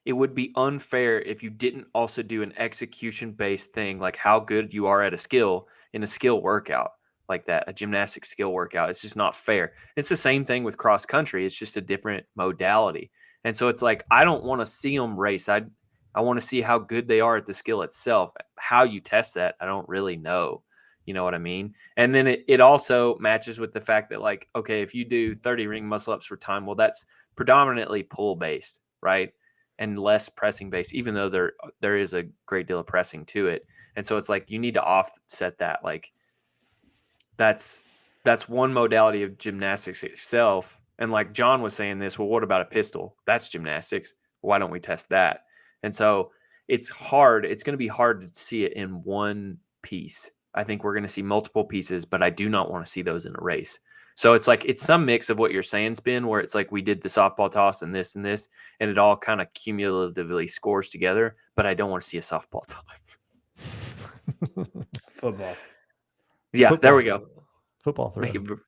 it would be unfair if you didn't also do an execution-based thing, like how good you are at a skill in a skill workout like that, a gymnastic skill workout. It's just not fair. It's the same thing with cross country. It's just a different modality. And so it's like, I don't want to see them race. I want to see how good they are at the skill itself. How you test that, I don't really know. You know what I mean? And then it also matches with the fact that, like, okay, if you do 30 ring muscle ups for time, well, that's predominantly pull based, right? And less pressing based, even though there is a great deal of pressing to it. And so it's like, you need to offset that. Like that's one modality of gymnastics itself. And like John was saying this, well, what about a pistol? That's gymnastics. Why don't we test that? And so it's hard. It's going to be hard to see it in one piece. I think we're going to see multiple pieces, but I do not want to see those in a race. So it's like, it's some mix of what you're saying, Spin, where it's like we did the softball toss and this, and it all kind of cumulatively scores together, but I don't want to see a softball toss. Football. Yeah, Football. There we go. Football throw. John?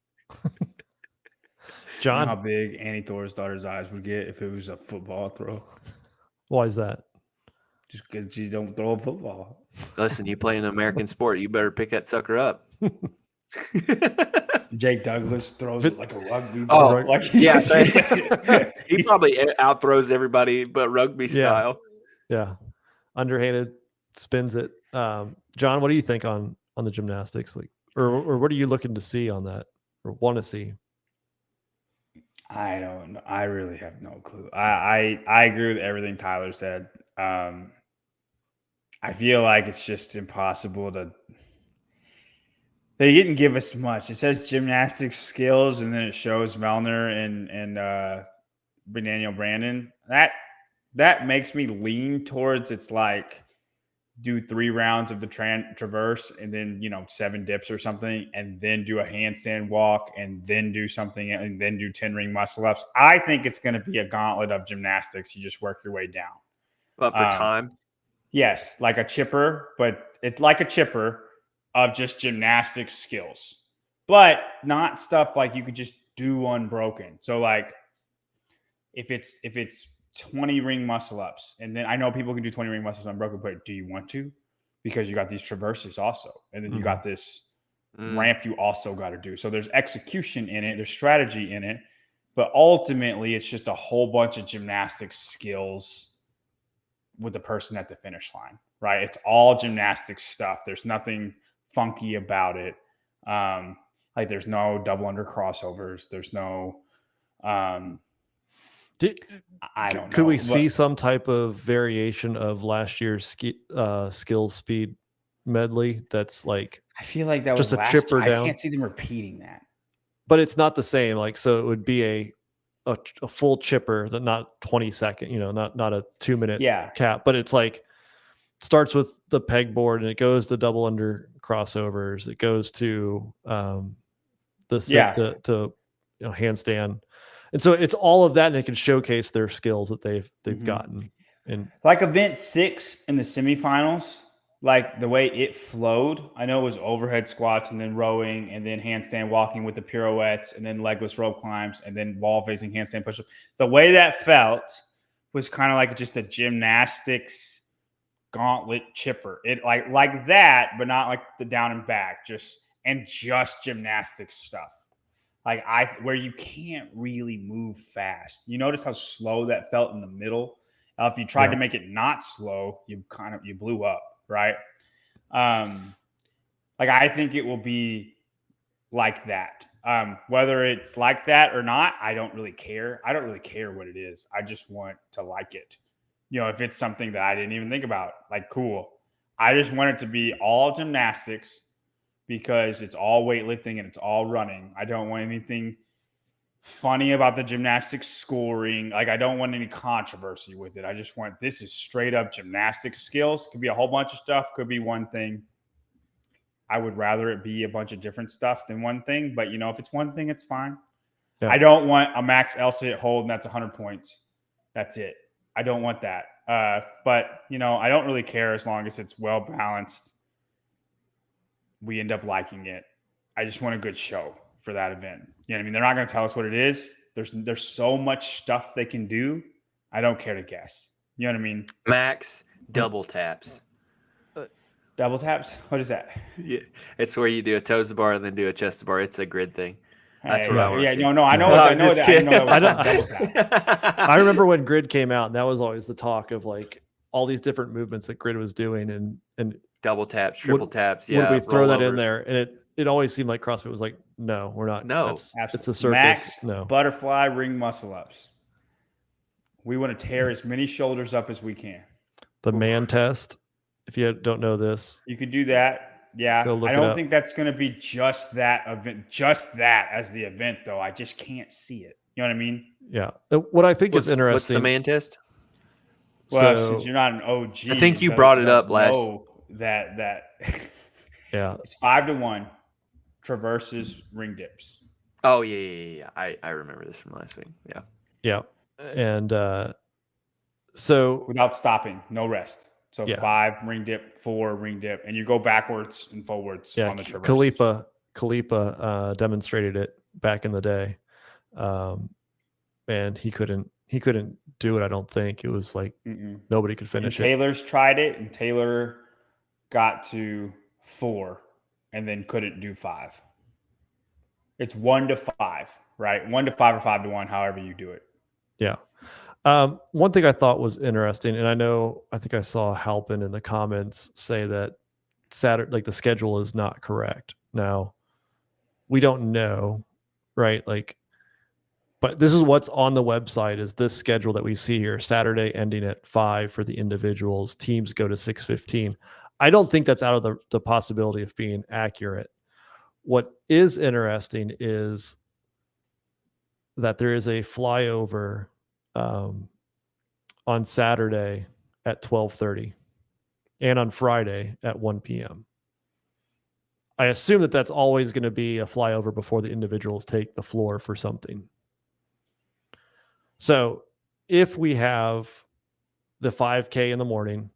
John? How big Annie Thor's daughter's eyes would get if it was a football throw. Why is that? Just because she don't throw a football. Listen, you play an American sport, you better pick that sucker up. Jake Douglas throws it like a rugby ball. Oh, like he probably outthrows everybody, but rugby style. Yeah, underhanded spins it. John, what do you think on the gymnastics, like, or what are you looking to see on that, or want to see? I don't know. I really have no clue. I agree with everything Tyler said. I feel like it's just impossible to. They didn't give us much. It says gymnastics skills, and then it shows Melner and Daniel Brandon. That makes me lean towards it's like do 3 rounds of the traverse and then 7 dips or something, and then do a handstand walk, and then do something, and then do 10 ring muscle ups. I think it's going to be a gauntlet of gymnastics. You just work your way down. But for time, yes, like a chipper, but it's like a chipper of just gymnastics skills, but not stuff like you could just do unbroken. So like if it's 20 ring muscle ups, and then I know people can do 20 ring muscle ups unbroken, but do you want to? Because you got these traverses also, and then you got this ramp you also got to do. So there's execution in it, there's strategy in it, but ultimately it's just a whole bunch of gymnastics skills with the person at the finish line, right? It's all gymnastics stuff. There's nothing funky about it. Like there's no double under crossovers. There's no I don't know. Could we see some type of variation of last year's skill speed medley? That's like, I feel like that just was a chipper year. down. I can't see them repeating that. But it's not the same. Like, so it would be a full chipper, that not 20 second, not a 2 minute cap, but it's like starts with the pegboard and it goes to double under crossovers. It goes to the sit to handstand. And so it's all of that, and they can showcase their skills that they've gotten. And like event 6 in the semifinals, like the way it flowed, I know it was overhead squats and then rowing and then handstand walking with the pirouettes and then legless rope climbs and then wall facing handstand push-up. The way that felt was kind of like just a gymnastics gauntlet chipper. It like that, but not like the down and back, just gymnastics stuff. Like where you can't really move fast. You notice how slow that felt in the middle. If you tried to make it not slow, you blew up, right? Like I think it will be like that. Whether it's like that or not, I don't really care. I don't really care what it is. I just want to like it. If it's something that I didn't even think about, like cool. I just want it to be all gymnastics, because it's all weightlifting and it's all running. I don't want anything funny about the gymnastics scoring. Like I don't want any controversy with it. I just want, this is straight up gymnastics skills. Could be a whole bunch of stuff. Could be one thing. I would rather it be a bunch of different stuff than one thing. But if it's one thing, it's fine. Yeah. I don't want a max L-sit hold and that's 100 points. That's it. I don't want that. But I don't really care as long as it's well balanced. We end up liking it. I just want a good show for that event. You know what I mean? They're not going to tell us what it is. There's so much stuff they can do. I don't care to guess. You know what I mean? Max double taps. Double taps? What is that? Yeah, it's where you do a toes to bar and then do a chest to bar. It's a grid thing. That's what I want to see. I know. I know that. Double tap. I remember when grid came out, and that was always the talk of like all these different movements that grid was doing, and double taps, triple taps. Yeah, would we throw that in there? And it always seemed like CrossFit was like, no, we're not. No, it's a circus. Max no butterfly ring muscle ups. We want to tear as many shoulders up as we can. The man test. If you don't know this, you could do that. Yeah, I don't think that's going to be just that event, just that as the event, though. I just can't see it. You know what I mean? Yeah. What I think is interesting. What's the man test? Well, since you're not an OG, I think you brought it up last. That yeah, it's 5-1 traverses ring dips. Oh yeah. I remember this from last week. Yeah, and so without stopping, no rest. So 5 ring dip, 4 ring dip, and you go backwards and forwards on the traverses. Kalipa demonstrated it back in the day, and he couldn't do it. I don't think it was like nobody could finish it. Taylor's tried it, and Taylor got to 4 and then couldn't do 5. It's 1 to 5, right? 1 to 5 or 5 to 1, however you do it. Yeah. One thing I thought was interesting, and I think I saw Halpin in the comments say that Saturday, like the schedule is not correct. Now, we don't know, right? Like, but this is what's on the website is this schedule that we see here, Saturday ending at 5 for the individuals, teams go to 6:15. I don't think that's out of the possibility of being accurate. What is interesting is that there is a flyover on Saturday at 12:30 and on Friday at 1 p.m. I assume that that's always going to be a flyover before the individuals take the floor for something. So if we have the 5K in the morning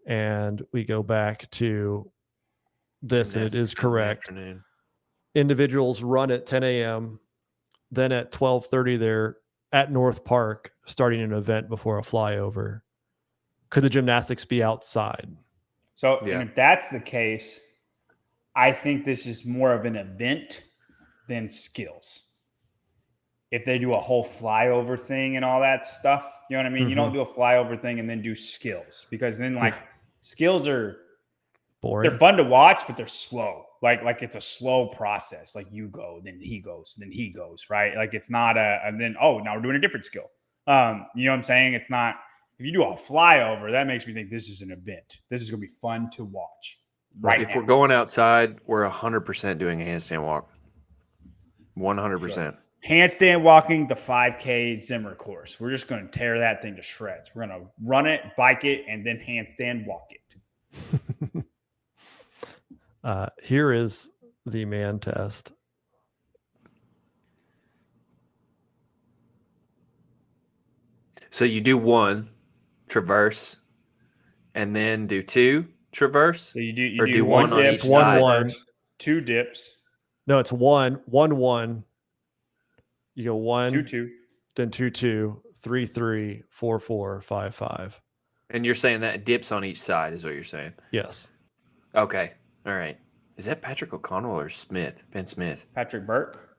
and we go back to this, and it is correct, individuals run at 10 a.m., then at 12:30 they're at North Park starting an event before a flyover. Could the gymnastics be outside? So and if that's the case, I think this is more of an event than skills. If they do a whole flyover thing and all that stuff, you know what I mean? You don't do a flyover thing and then do skills, because then like skills are boring. They're fun to watch, but they're slow. like it's a slow process. Like you go, then he goes, then he goes, right? Like it's not and then, oh, now we're doing a different skill. You know what I'm saying? It's not, if you do a flyover, that makes me think this is an event. This is going to be fun to watch. Right. If we're going outside, we're 100% doing a handstand walk. 100%. Sure. Handstand walking, the 5K Zimmer course. We're just going to tear that thing to shreds. We're going to run it, bike it, and then handstand walk it. Here is the man test. So you do 1 traverse and then do 2 traverse. So you do, or do 1 on dip, each side. 1 2 dips. No, it's 1 1. You go 1 2 2, then 2 2, 3 3, 4 4, 5 5. And you're saying that dips on each side is what you're saying? Yes. Okay. All right. Is that Patrick O'Connell or Smith? Ben Smith. Patrick Burke.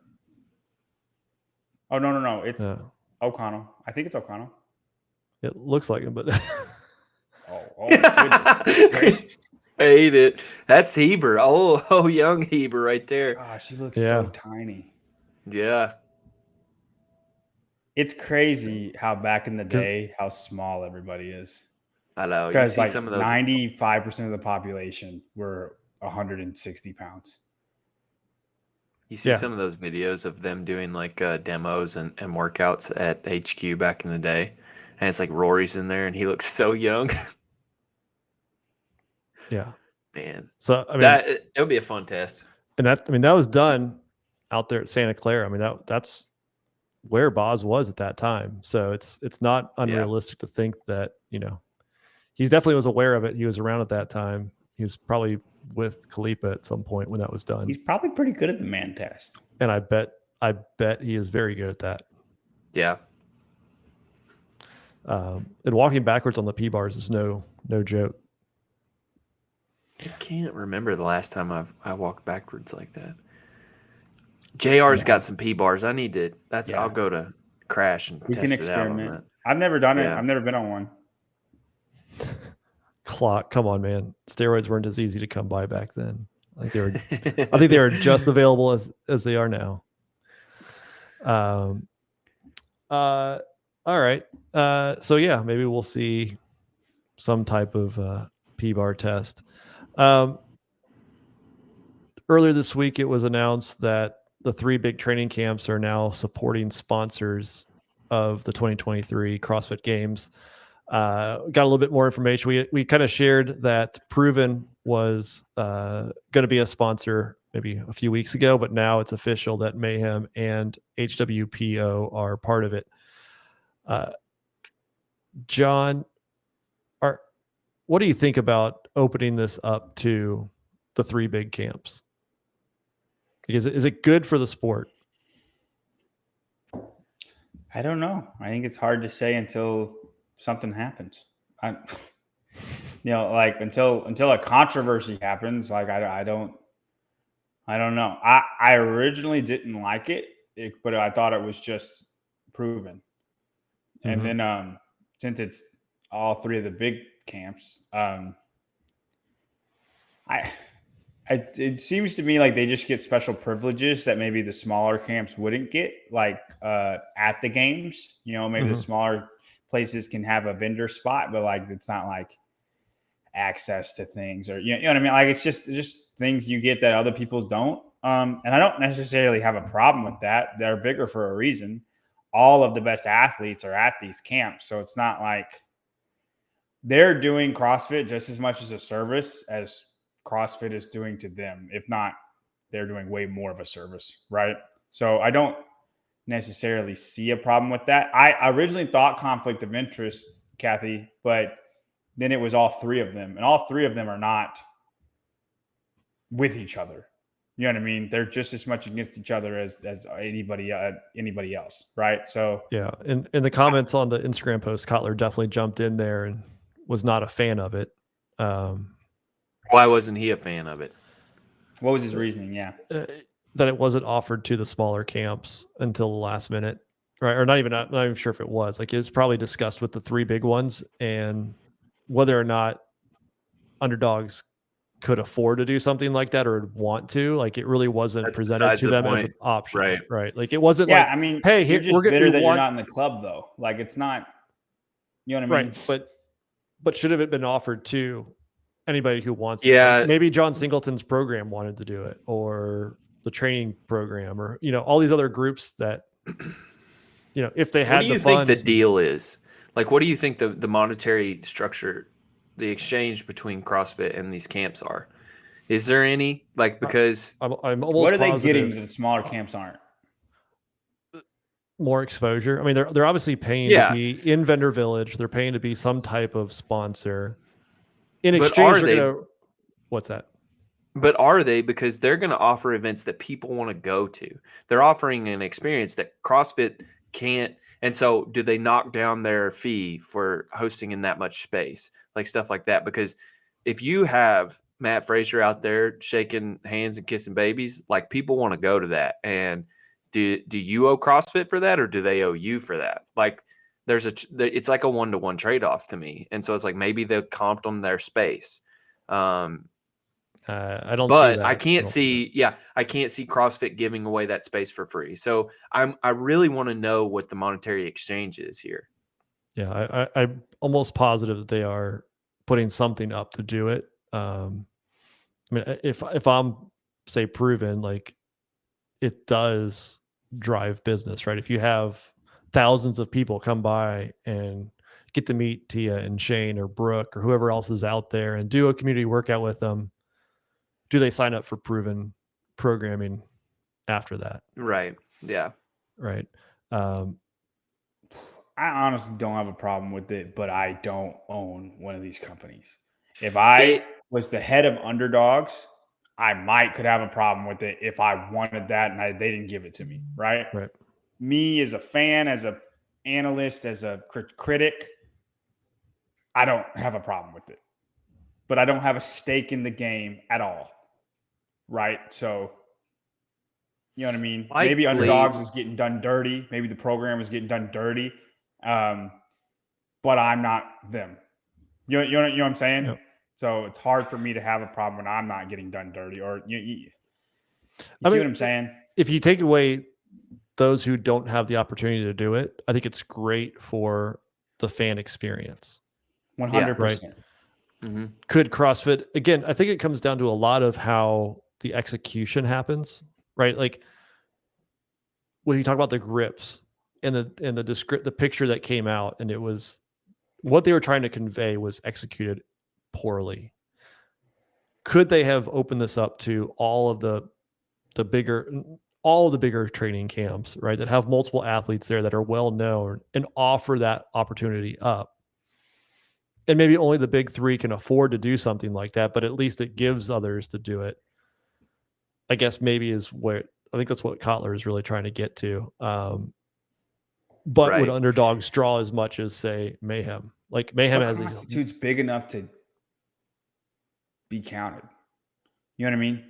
Oh no! It's O'Connell. I think it's O'Connell. It looks like him, but oh goodness gracious. I hate it. That's Heber. Oh, young Heber right there. Gosh, he looks so tiny. Yeah. It's crazy how back in the day, how small everybody is. I know. Because like some of those 95% of the population were 160 pounds. You see some of those videos of them doing like demos and workouts at HQ back in the day. And it's like Rory's in there and he looks so young. yeah. Man. So I mean it would be a fun test. And that was done out there at Santa Clara. I mean, that's where Boz was at that time. So it's not unrealistic to think that, you know, he definitely was aware of it. He was around at that time. He was probably with Khalipa at some point when that was done. He's probably pretty good at the man test. And I bet he is very good at that. Yeah. And walking backwards on the P bars is no joke. I can't remember the last time I walked backwards like that. JR's got some P bars. I need to. I'll go to Crash and we test can it out on experiment. that. I've never done it. Yeah. I've never been on one. Clock, come on, man. Steroids weren't as easy to come by back then. I think they were just available as they are now. All right. So yeah, maybe we'll see some type of P-bar test. Earlier this week, it was announced that the 3 big training camps are now supporting sponsors of the 2023 CrossFit Games. Got a little bit more information. We kind of shared that Proven was going to be a sponsor maybe a few weeks ago, but now it's official that Mayhem and HWPO are part of it. John, what do you think about opening this up to the 3 big camps? Is it good for the sport? I don't know. I think it's hard to say until something happens. Like until a controversy happens, like I don't know. I originally didn't like it, but I thought it was just Proven. And then since it's all 3 of the big camps, it seems to me like they just get special privileges that maybe the smaller camps wouldn't get, like at the games. You know, maybe the smaller places can have a vendor spot, but like it's not like access to things, or you know what I mean? Like it's just things you get that other people don't. And I don't necessarily have a problem with that. They're bigger for a reason. All of the best athletes are at these camps, so it's not like they're doing CrossFit just as much as a service as CrossFit is doing to them. If not, they're doing way more of a service, right? So I don't necessarily see a problem with that. I originally thought conflict of interest, Kathy, but then it was all 3 of them, and all 3 of them are not with each other. You know what I mean? They're just as much against each other as anybody else, right? So yeah, in the comments on the Instagram post, Kotler definitely jumped in there and was not a fan of it. Why wasn't he a fan of it? What was his reasoning? Yeah. That it wasn't offered to the smaller camps until the last minute, right? Or not even sure if it was. Like it was probably discussed with the 3 big ones, and whether or not underdogs could afford to do something like that or would want to. Like it really wasn't That's presented besides to the them as point. an option, Right. right? Like it wasn't Yeah, like, I mean, hey, you're here just we bitter that you're want, not in the club though. Like it's not, you know what I mean? right? But should have it been offered to anybody who wants to? Yeah. Like maybe John Singleton's program wanted to do it, or the training program, or all these other groups that if they What had do you the think the funds. deal is? Like, what do you think the monetary structure, the exchange between CrossFit and these camps are? Is there any? Like, because I'm almost What are they positive getting that the smaller camps aren't? more exposure. I mean, they're obviously paying Yeah. to be in Vendor Village. They're paying to be some type of sponsor. In But exchange, are they're they- gonna. What's that? But are they? Because they're going to offer events that people want to go to. They're offering an experience that CrossFit can't. And so do they knock down their fee for hosting in that much space? Like stuff like that. Because if you have Matt Frazier out there shaking hands and kissing babies, like people want to go to that. And do you owe CrossFit for that, or do they owe you for that? Like it's like a 1-to-1 trade-off to me. And so it's like maybe they'll comp on their space. I don't see But that. I can't see, I can't see CrossFit giving away that space for free. So I really want to know what the monetary exchange is here. Yeah, I'm almost positive that they are putting something up to do it. I mean, if I'm say proven, like it does drive business, right? If you have thousands of people come by and get to meet Tia and Shane or Brooke or whoever else is out there and do a community workout with them, do they sign up for proven programming after that? Right. Yeah. Right. I honestly don't have a problem with it, but I don't own one of these companies. If I was the head of Underdogs, I could have a problem with it if I wanted that and they didn't give it to me. Right. Right. Me as a fan, as a analyst, as a critic, I don't have a problem with it, but I don't have a stake in the game at all. Right. So, you know what I mean? Maybe Underdogs is getting done dirty. Maybe the program is getting done dirty. But I'm not them. You know what I'm saying? Yep. So it's hard for me to have a problem when I'm not getting done dirty. Or you see what I'm saying? If you take away those who don't have the opportunity to do it, I think it's great for the fan experience. 100%. Right? Mm-hmm. Could CrossFit, again, I think it comes down to a lot of how the execution happens, right? Like when you talk about the grips and the picture that came out, and it was what they were trying to convey was executed poorly. Could they have opened this up to all of the bigger training camps, right? That have multiple athletes there that are well known and offer that opportunity up? And maybe only the big three can afford to do something like that, but at least it gives others to do it. I guess maybe is where I think that's what Kotler is really trying to get to. But would Underdogs draw as much as say Mayhem? Like Mayhem has constitutes big enough to be counted. You know what I mean?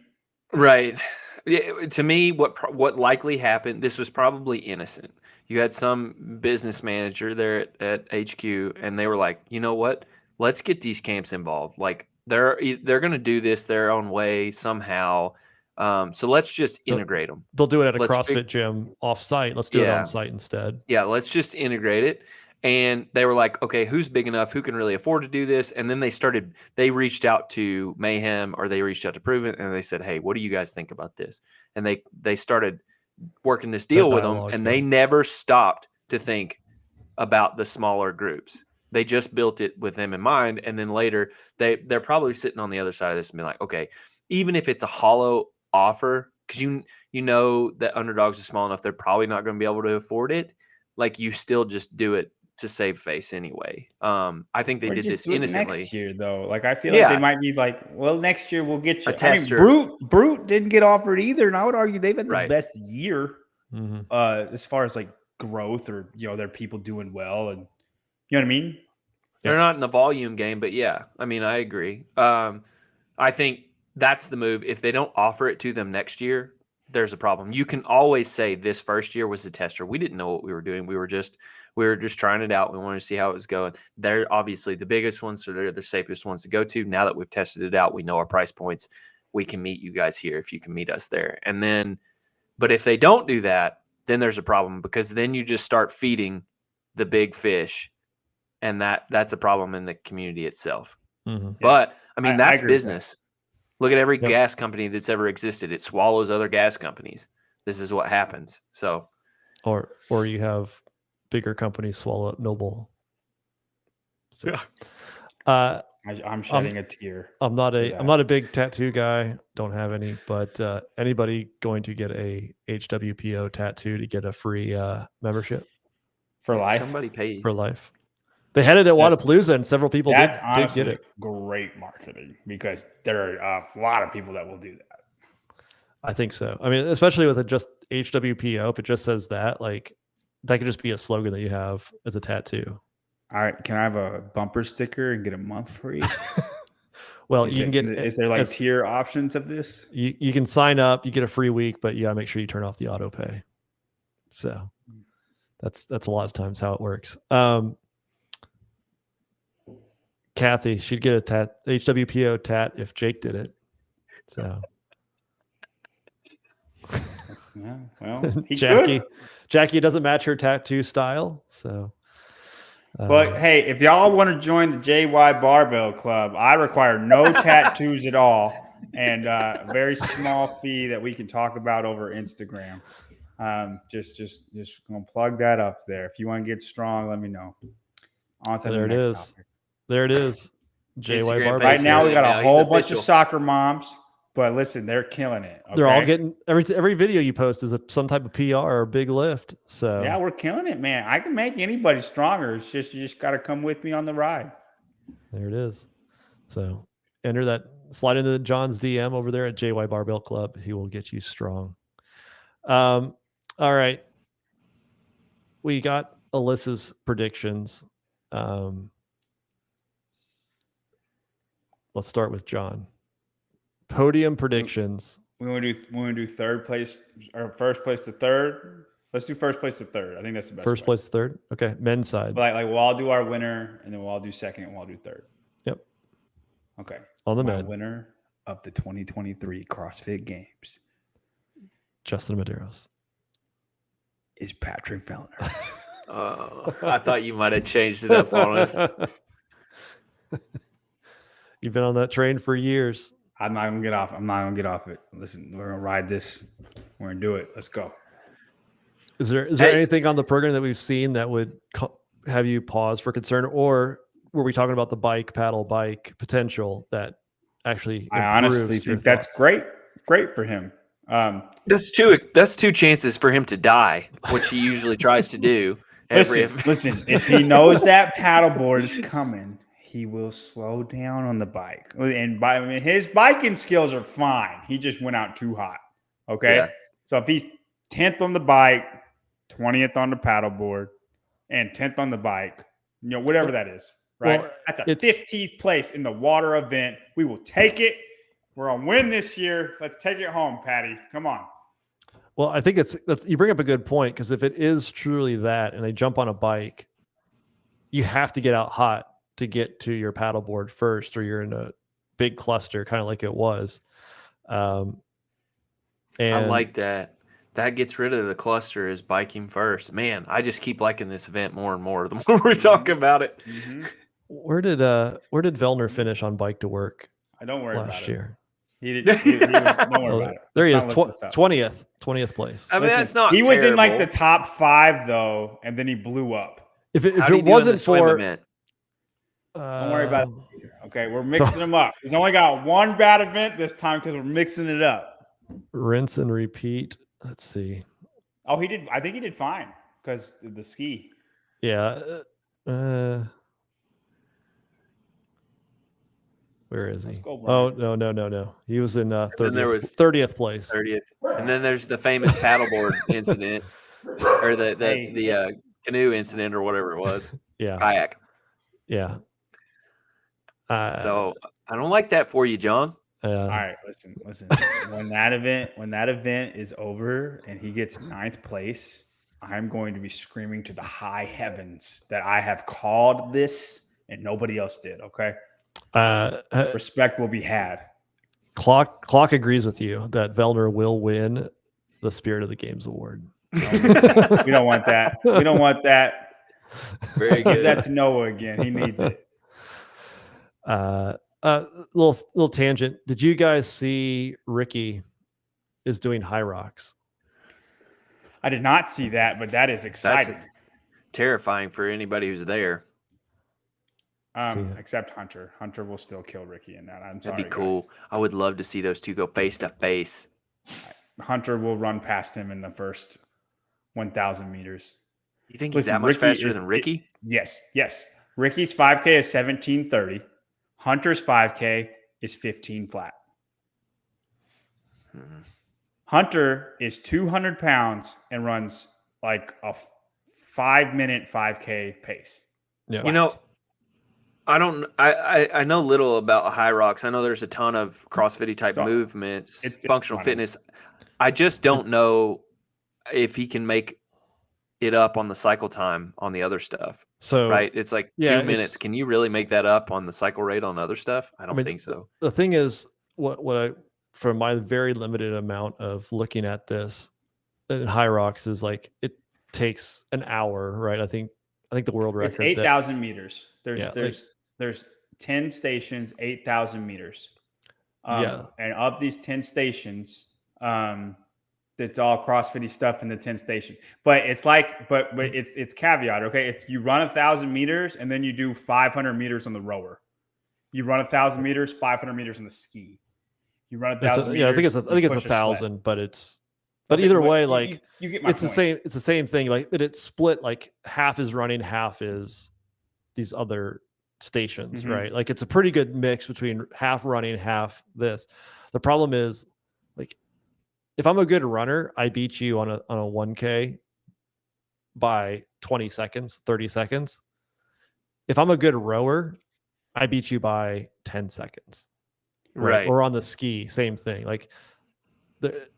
Right. Yeah, to me, what likely happened, this was probably innocent. You had some business manager there at HQ, and they were like, you know what? Let's get these camps involved. Like they're going to do this their own way somehow. So let's just integrate them. They'll do it at a CrossFit gym off-site. Let's do it on-site instead. Yeah, let's just integrate it. And they were like, okay, who's big enough? Who can really afford to do this? And then they reached out to Mayhem, or they reached out to Proven, and they said, hey, what do you guys think about this? And they started working this deal with them, and they never stopped to think about the smaller groups. They just built it with them in mind. And then later they're probably sitting on the other side of this and be like, okay, even if it's a hollow offer, because you know that Underdogs is small enough, they're probably not going to be able to afford it. Like you still just do it to save face anyway. I think they did this innocently. Next year though, like I feel like they might be like, well, next year we'll get you. Brute didn't get offered either, and I would argue they've had the best year as far as like growth, or they're people doing well, and you know what I mean. They're not in the volume game, but yeah, I mean, I agree. I think that's the move. If they don't offer it to them next year, there's a problem. You can always say this first year was a tester. We didn't know what we were doing. We were just trying it out. We wanted to see how it was going. They're obviously the biggest ones, so they're the safest ones to go to. Now that we've tested it out, we know our price points. We can meet you guys here if you can meet us there. And then, but if they don't do that, then there's a problem, because then you just start feeding the big fish, and that's a problem in the community itself. Mm-hmm. But I mean, that's agree with business. Look at every gas company that's ever existed. It swallows other gas companies. This is what happens. So, or you have bigger companies swallow up Noble. So, I'm shedding a tear. I'm not a big tattoo guy. Don't have any, but anybody going to get a HWPO tattoo to get a free membership For life? Somebody paid. for life. They had it at Wadapalooza, and several people did honestly get it. Great marketing, because there are a lot of people that will do that. I think so. I mean, especially with just HWPO, if it just says that, like, that could just be a slogan that you have as a tattoo. All right, can I have a bumper sticker and get a month free? Well, Is there like tier options of this? You can sign up, you get a free week, but you got to make sure you turn off the auto pay. So that's a lot of times how it works. Kathy, she'd get a HWPO tat if Jake did it. So Yeah, well, he Jackie, could. Jackie doesn't match her tattoo style. So, But hey, if y'all want to join the JY Barbell Club, I require no tattoos at all, and a very small fee that we can talk about over Instagram. Just gonna plug that up there. If you want to get strong, let me know. On to there the it next is. topic. There it is. JY Instagram Barbell. Right now, we got a Now he's whole bunch official. of soccer moms, but listen, they're killing it. Okay? They're all getting every video you post is some type of PR or a big lift. So Yeah, we're killing it, man. I can make anybody stronger. It's just you just got to come with me on the ride. there it is. So slide into John's DM over there at JY Barbell Club. He will get you strong. All right. We got Alyssa's predictions. Let's start with John. Podium predictions. We want to do third place or first place to third. Let's do first place to third. I think that's the best. First place to third. Okay. Men's side. But like we'll all do our winner, and then we'll all do second, and we'll all do third. Yep. Okay. On the My men. winner of the 2023 CrossFit Games Justin Medeiros. is Patrick Fellner. I thought you might have changed it up on us. You've been on that train for years. I'm not gonna get off. I'm not gonna get off it. Listen, we're gonna ride this. We're gonna do it. Let's go. Is there Hey. anything on the program that we've seen that would have you pause for concern, or were we talking about the paddle bike potential that actually? I honestly improves your think that's thoughts? great for him. That's two chances for him to die, which he usually tries to do. Listen. If he knows that paddleboard is coming, he will slow down on the bike. And his biking skills are fine. He just went out too hot. Okay. Yeah. So if he's 10th on the bike, 20th on the paddleboard, and 10th on the bike, whatever that is, right? Well, That's a 15th place in the water event. We will take it. We're on win this year. Let's take it home, Patty. Come on. Well, I think you bring up a good point, because if it is truly that, and they jump on a bike, you have to get out hot to get to your paddleboard first, or you're in a big cluster, kind of like it was. And I like that. That gets rid of the cluster is biking first. Man, I just keep liking this event more and more the more we talk about it. Mm-hmm. Where did Vellner finish on bike to work I don't worry about last it. year? He was, don't worry about it. There he is, Let's not look this up. 20th place. I mean, that's not He was in like the terrible. top 5 though, and then he blew up. If it How'd he do in the wasn't swim for, event? Don't worry about it. Okay, we're mixing them up. He's only got one bad event this time because we're mixing it up. rinse and repeat. Let's see. Oh, he did. I think he did fine because the ski. Yeah. Where is he? Let's go, Oh, Brian. no. He was in then there 30th, was 30th place. 30th. And then there's the famous paddleboard incident, or the canoe incident, or whatever it was. Yeah. Kayak. Yeah. So I don't like that for you, John. All right, listen. When that event is over and he gets 9th place, I'm going to be screaming to the high heavens that I have called this and nobody else did. Okay, respect will be had. Clock agrees with you that Vellner will win the Spirit of the Games award. No, we don't want that. We don't want that. Very Give good. that to Noah again. He needs it. Little tangent. Did you guys see Ricky is doing Hyrox? I did not see that, but that is exciting. That's terrifying for anybody who's there. Except Hunter. Hunter will still kill Ricky in that. I'm sorry. That'd be cool. Guys. I would love to see those two go face to face. Hunter will run past him in the first 1,000 meters. You think he's that much faster than Ricky? Yes. Ricky's 5K is 17:30. Hunter's 5K is 15 flat. Hunter is 200 pounds and runs like a 5-minute 5K pace. Yeah. You know, I know little about Hyrox. I know there's a ton of CrossFit type movements, functional fitness. I just don't know if he can make it up on the cycle time on the other stuff. So right, it's like 2 minutes. Can you really make that up on the cycle rate on other stuff? I don't think so. The thing is, what I, from my very limited amount of looking at this in Hyrox, is like it takes an hour, right? I think the world record. It's 8,000 meters. There's 10 stations, 8,000 meters. And of these 10 stations, it's all CrossFit stuff in the 10 station. But it's like, but it's caveat, okay? It's you run 1,000 meters and then you do 500 meters on the rower. You run 1,000 meters, 500 meters on the ski. You run 1,000 meters. Yeah, I think it's 1,000, but either way, like you get my it's point. the same thing. Like it's split, like half is running, half is these other stations, right? Like it's a pretty good mix between half running, half this. The problem is, like, if I'm a good runner, I beat you on a 1K by 20 seconds, 30 seconds. If I'm a good rower, I beat you by 10 seconds. Right. Or on the ski, same thing. Like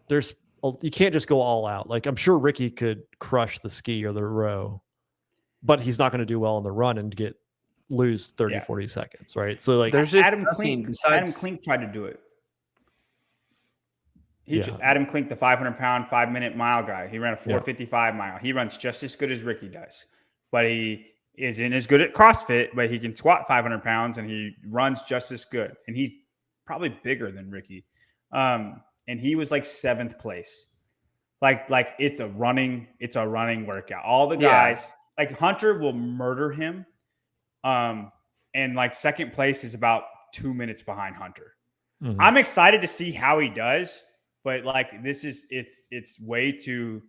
there's you can't just go all out. Like I'm sure Ricky could crush the ski or the row, but he's not going to do well on the run and lose 30, 40 seconds. Right. So like there's Adam Klink. Adam Klink tried to do it. Adam Klink, the 500-pound, 5-minute mile guy. He ran a 4:55 mile. He runs just as good as Ricky does, but he isn't as good at CrossFit. But he can squat 500 pounds and he runs just as good. And he's probably bigger than Ricky. And he was like 7th place. Like it's a running workout. All the guys, like Hunter will murder him. And like 2nd place is about 2 minutes behind Hunter. I'm excited to see how he does. But like it's way too.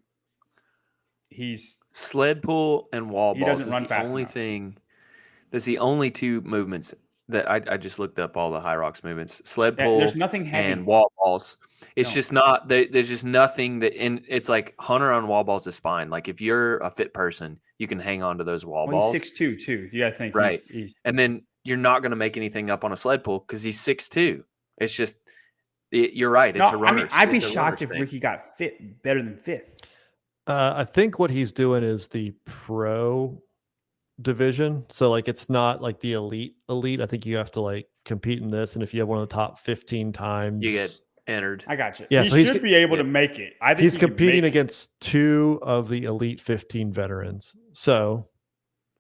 He's sled pull and wall balls. He doesn't run fast only enough. thing. That's the only two movements that I just looked up all the Hyrox movements. Sled pull. There's nothing heavy. And wall balls. It's just not. There's just nothing that. And it's like Hunter on wall balls is fine. Like if you're a fit person, you can hang on to those wall balls. He's 6'2" too. You gotta think. Right. He's and then you're not going to make anything up on a sled pull because he's 6'2". It's just. You're right. It's a runner. I mean, I'd be shocked if Ricky got fit better than 5th. I think what he's doing is the pro division. So like, it's not like the elite. I think you have to like compete in this. And if you have one of the top 15 times, you get entered. I got you. Yeah. He should be able to make it. I think he's competing against 2 of the elite 15 veterans. So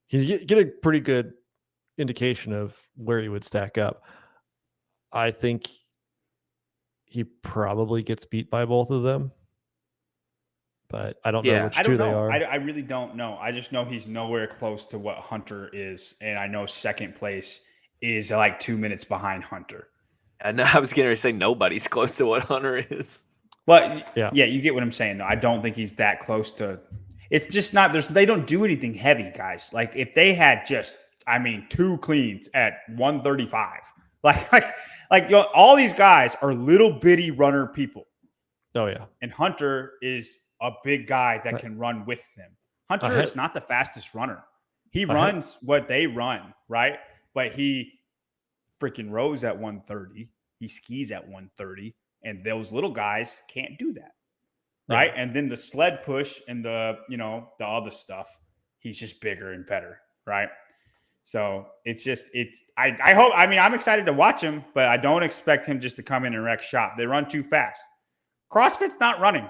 you get a pretty good indication of where he would stack up. I think he probably gets beat by both of them, but I don't know which two they are. I really don't know. I just know he's nowhere close to what Hunter is. And I know 2nd place is like 2 minutes behind Hunter. And I was going to say nobody's close to what Hunter is. But yeah, you get what I'm saying though. I don't think he's that close to. It's just not. They don't do anything heavy, guys. Like if they had 2 cleans at 135, like all these guys are little bitty runner people. Oh yeah. And Hunter is a big guy that can run with them. Hunter is not the fastest runner. He runs what they run, right? But he freaking rows at 130. he skis at 130, and those little guys can't do that. Right. Yeah. And then the sled push and the other stuff, he's just bigger and better. Right. So I hope, I'm excited to watch him, but I don't expect him just to come in and wreck shop. They run too fast. CrossFit's not running.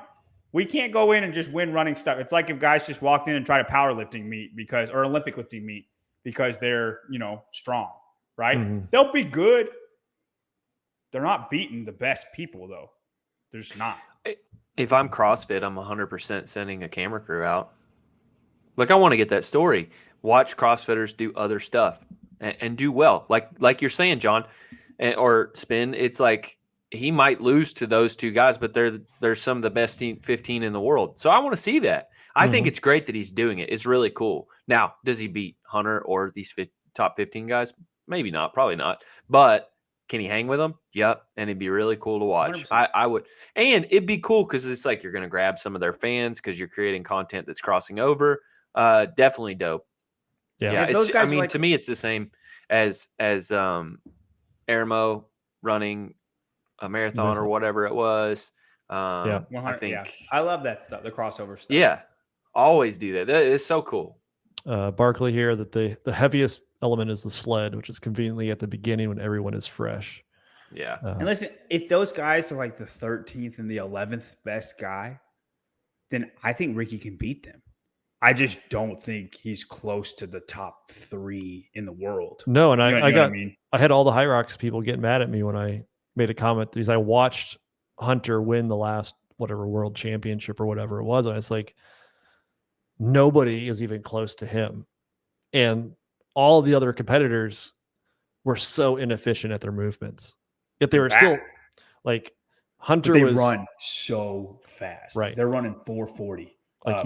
We can't go in and just win running stuff. It's like if guys just walked in and tried a powerlifting meet or Olympic lifting meet because they're, strong, right? Mm-hmm. They'll be good. They're not beating the best people though. They're just not. If I'm CrossFit, I'm 100% sending a camera crew out. Like, I want to get that story. Watch CrossFitters do other stuff and do well. Like you're saying, John, or Spin, it's like he might lose to those two guys, but they're some of the best 15 in the world. So I want to see that. I think it's great that he's doing it. It's really cool. Now, does he beat Hunter or these top 15 guys? Maybe not. Probably not. But can he hang with them? Yep. And it'd be really cool to watch. I would. And it'd be cool because it's like you're going to grab some of their fans because you're creating content that's crossing over. Definitely dope. Yeah. To me, it's the same as Airmo running a marathon or whatever it was. I think. Yeah. I love that stuff, the crossover stuff. Yeah. Always do that. It's so cool. Barkley here that the heaviest element is the sled, which is conveniently at the beginning when everyone is fresh. Yeah. And listen, if those guys are like the 13th and the 11th best guy, then I think Ricky can beat them. I just don't think he's close to the top 3 in the world. No, and I had all the Hyrox people get mad at me when I made a comment because I watched Hunter win the last world championship or whatever it was, and it's like nobody is even close to him, and all the other competitors were so inefficient at their movements. Yet they were still like Hunter. They run so fast, right? They're running 440.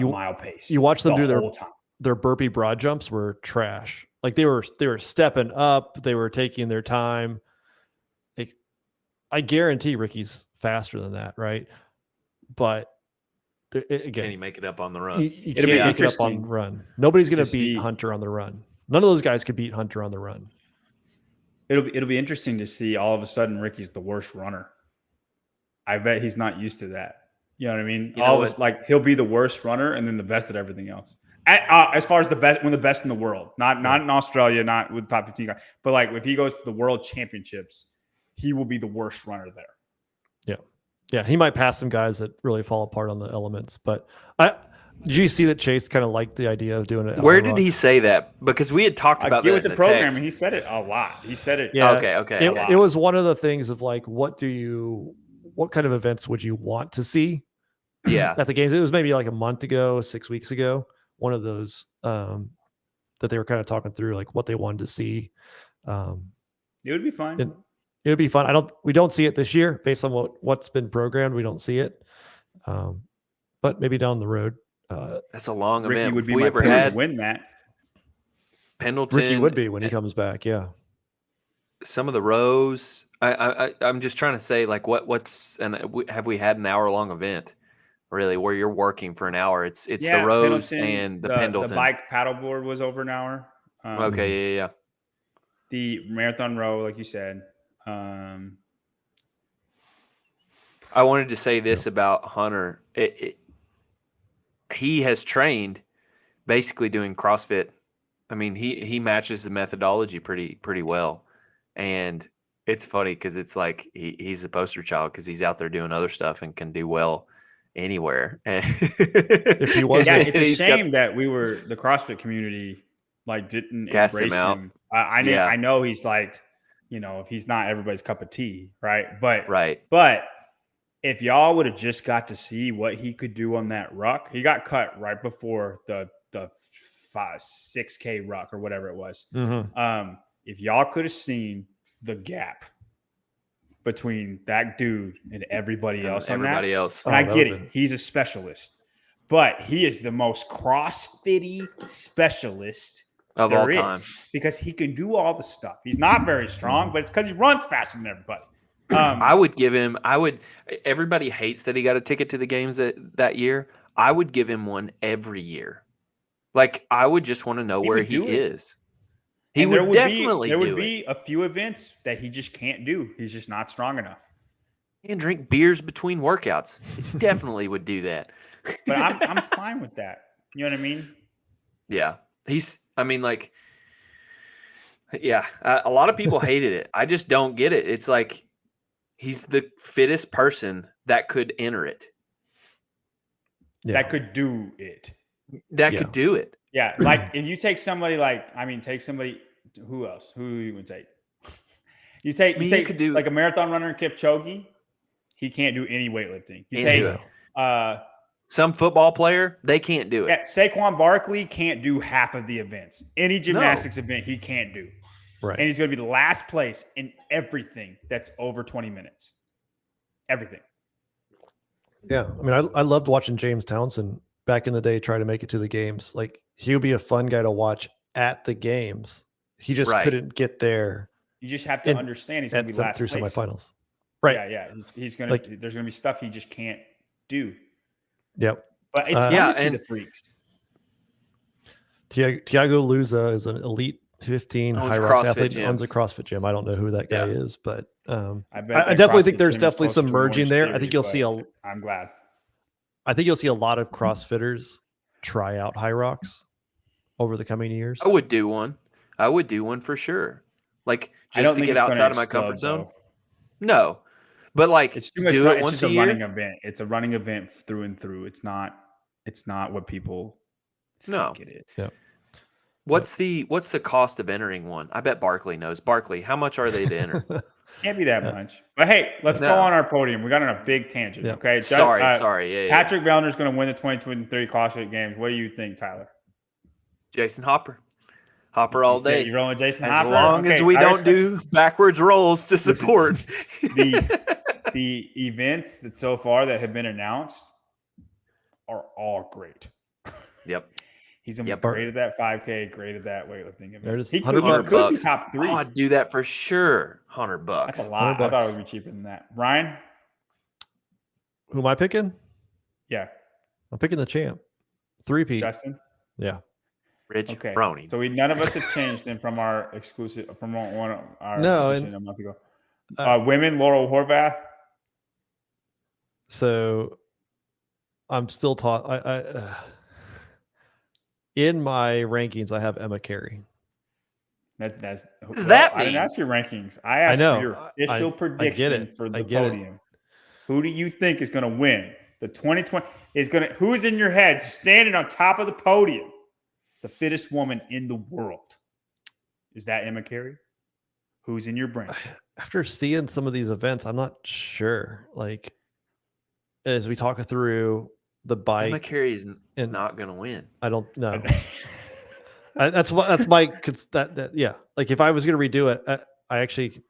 Mile pace. You watch them do their burpee broad jumps were trash. Like they were stepping up. They were taking their time. Like I guarantee Ricky's faster than that, right? But again, can he make it up on the run? You can't make it up on the run. Nobody's going to beat Hunter on the run. None of those guys could beat Hunter on the run. It'll be interesting to see all of a sudden Ricky's the worst runner. I bet he's not used to that. You know what I mean? He'll be the worst runner and then the best at everything else. As far as the best in the world, not in Australia, not with the top 15 guys, but like if he goes to the world championships, he will be the worst runner there. Yeah, he might pass some guys that really fall apart on the elements. But did you see that Chase kind of liked the idea of doing it? Where did he say that? Because we had talked about that with the program, and he said it a lot. He said it. Yeah. Okay. It was one of the things of like, what kind of events would you want to see? Yeah, at the games. It was maybe like a month ago, 6 weeks ago. One of those that they were kind of talking through, like what they wanted to see. It would be fun. It would be fun. We don't see it this year based on what's been programmed. We don't see it, but maybe down the road. That's a long Ricky event. would be my pick to win that. Pendleton. Ricky would be when he comes back. Yeah. Some of the rows. I'm just trying to say like have we had an hour-long event? Really, where you're working for an hour. It's the rows and the Pendleton. The bike paddleboard was over an hour. Okay, yeah. The marathon row, like you said. I wanted to say this about Hunter. He has trained basically doing CrossFit. I mean, he matches the methodology pretty well, and it's funny because it's like he's a poster child because he's out there doing other stuff and can do well anywhere. If he wasn't, it's a shame that the CrossFit community didn't cast embrace him out. I know he's like, if he's not everybody's cup of tea, right? But if y'all would have just got to see what he could do on that ruck, he got cut right before the 6K ruck or whatever it was. Mm-hmm. If y'all could have seen the gap between that dude and everybody else on that. And I get it. He's a specialist, but he is the most CrossFit-y specialist of all time because he can do all the stuff. He's not very strong, but it's because he runs faster than everybody. Everybody hates that he got a ticket to the games that year. I would give him one every year. Like, I would just want to know where he is. He And would definitely there do would be it. a few events that he just can't do. He's just not strong enough. And drink beers between workouts. He definitely would do that. But I'm fine with that. You know what I mean? Yeah. I mean, like, yeah, a lot of people hated it. I just don't get it. It's like he's the fittest person that could enter it. That could do it. That could do it. Yeah. Like if you take somebody take somebody, who else? Who you would take? You take like a marathon runner in Kipchoge. He can't do any weightlifting. You take some football player, they can't do it. Yeah, Saquon Barkley can't do half of the events. Any gymnastics event he can't do. Right. And he's going to be the last place in everything that's over 20 minutes. Everything. Yeah. I mean, I loved watching James Townsend back in the day try to make it to the games. Like, he would be a fun guy to watch at the games. He just couldn't get there. You just have to understand he's going to be last through place. semifinals. Right. Yeah. He's going to, there's going to be stuff he just can't do. Yep. But it's fun to see the freaks. Tiago Luza is an elite 15 Hyrox athlete, owns a CrossFit gym. I don't know who that guy is, but I definitely think there's definitely some merging there. I think you'll see I'm glad. I think you'll see a lot of CrossFitters try out Hyrox over the coming years. I would do one for sure. Like, just to get outside of my comfort zone. No. But like, it's too much. Do it it's once just a a year. running event. It's a running event through and through. It's not what people think it is. Yeah. What's the cost of entering one? I bet Barkley knows. Barkley, how much are they to enter? Can't be that much. But hey, let's go on our podium. We got on a big tangent. Okay. Sorry. Yeah, Patrick Vellner's going to win the 2023 CrossFit Games. What do you think, Tyler? Jason Hopper. Hopper all day. You're rolling Jason as Hopper? long as we don't do backwards rolls to support. The events that so far that have been announced are all great. Yep. He's gonna be great at that 5K, great at that weightlifting event. There it is. He could be top 3. Oh, I'd do that for sure. $100. That's a lot. I thought it would be cheaper than that. Ryan? Who am I picking? Yeah. I'm picking the champ. 3-peat. Justin? Yeah. Rich Brownie. So none of us have changed them from our exclusive from one of our position a month ago. Women, Laurel Horvath. So I'm still taught. In my rankings, I have Emma Carey. Does that mean? I didn't ask your rankings. I asked for your official prediction for the podium. Who do you think is going to win? The 2020 is going to. Who's in your head standing on top of the podium? It's the fittest woman in the world. Is that Emma Carey? Who's in your brain? After seeing some of these events, I'm not sure. Like, as we talk through the bike, Emma Carey is not going to win. I don't know. That's my yeah. Like, if I was going to redo it, I actually.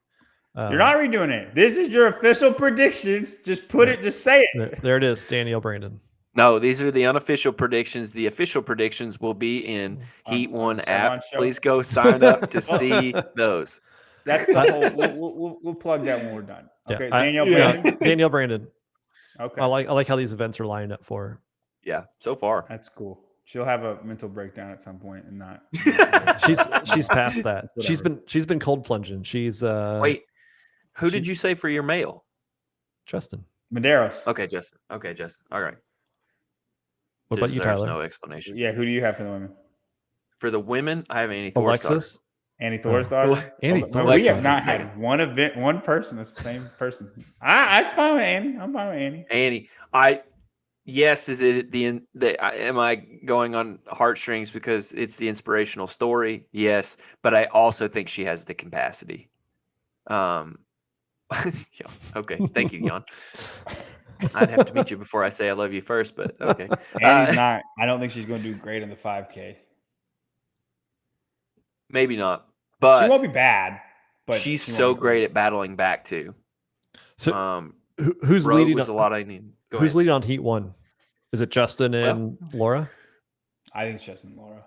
You're not redoing it. This is your official predictions. Just put it. Just say it. There it is, Danielle Brandon. No, these are the unofficial predictions. The official predictions will be in Heat One app. Please go sign up to see those. That's the whole. We'll plug that when we're done. Okay, Danielle Brandon. Danielle Brandon. Okay. I like how these events are lining up for her. Yeah, so far. That's cool. She'll have a mental breakdown at some point and not. she's past that. She's been cold plunging. She's wait. Who did you say for your male? Justin. Medeiros. Okay, Justin. All right. What about you, Tyler? No explanation. Yeah, who do you have for the women? For the women, I have Annie Alexis. Annie Thorsdottir. Annie Thorsdottir. We have not had one person that's the same person. It's fine with Annie. I'm fine with Annie. Yes, is it am I going on heartstrings because it's the inspirational story? Yes, but I also think she has the capacity. Okay, thank you, Jan. I'd have to meet you before I say I love you first, but okay. Annie's not. I don't think she's going to do great in the 5K. Maybe not, but she won't be bad. But she's so great at battling back too. So, who's leading? Was a lot I need. Who's leading on Heat 1? Is it Justin and Laura? I think it's Justin and Laura.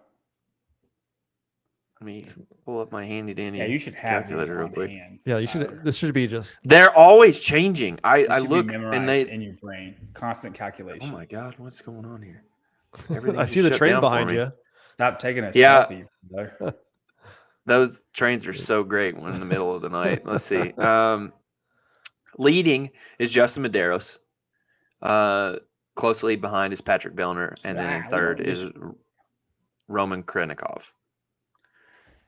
Let me pull up my handy dandy. Yeah, you should have calculator real quick. Hand, yeah, you should. This should be just. They're always changing. I look and they in your brain, constant calculation. Oh my god, what's going on here? I see the train behind you. Stop taking a selfie. Those trains are so great when in the middle of the night. Let's see. Leading is Justin Medeiros. Closely behind is Patrick Bellner, and then in third is Roman Krenikov.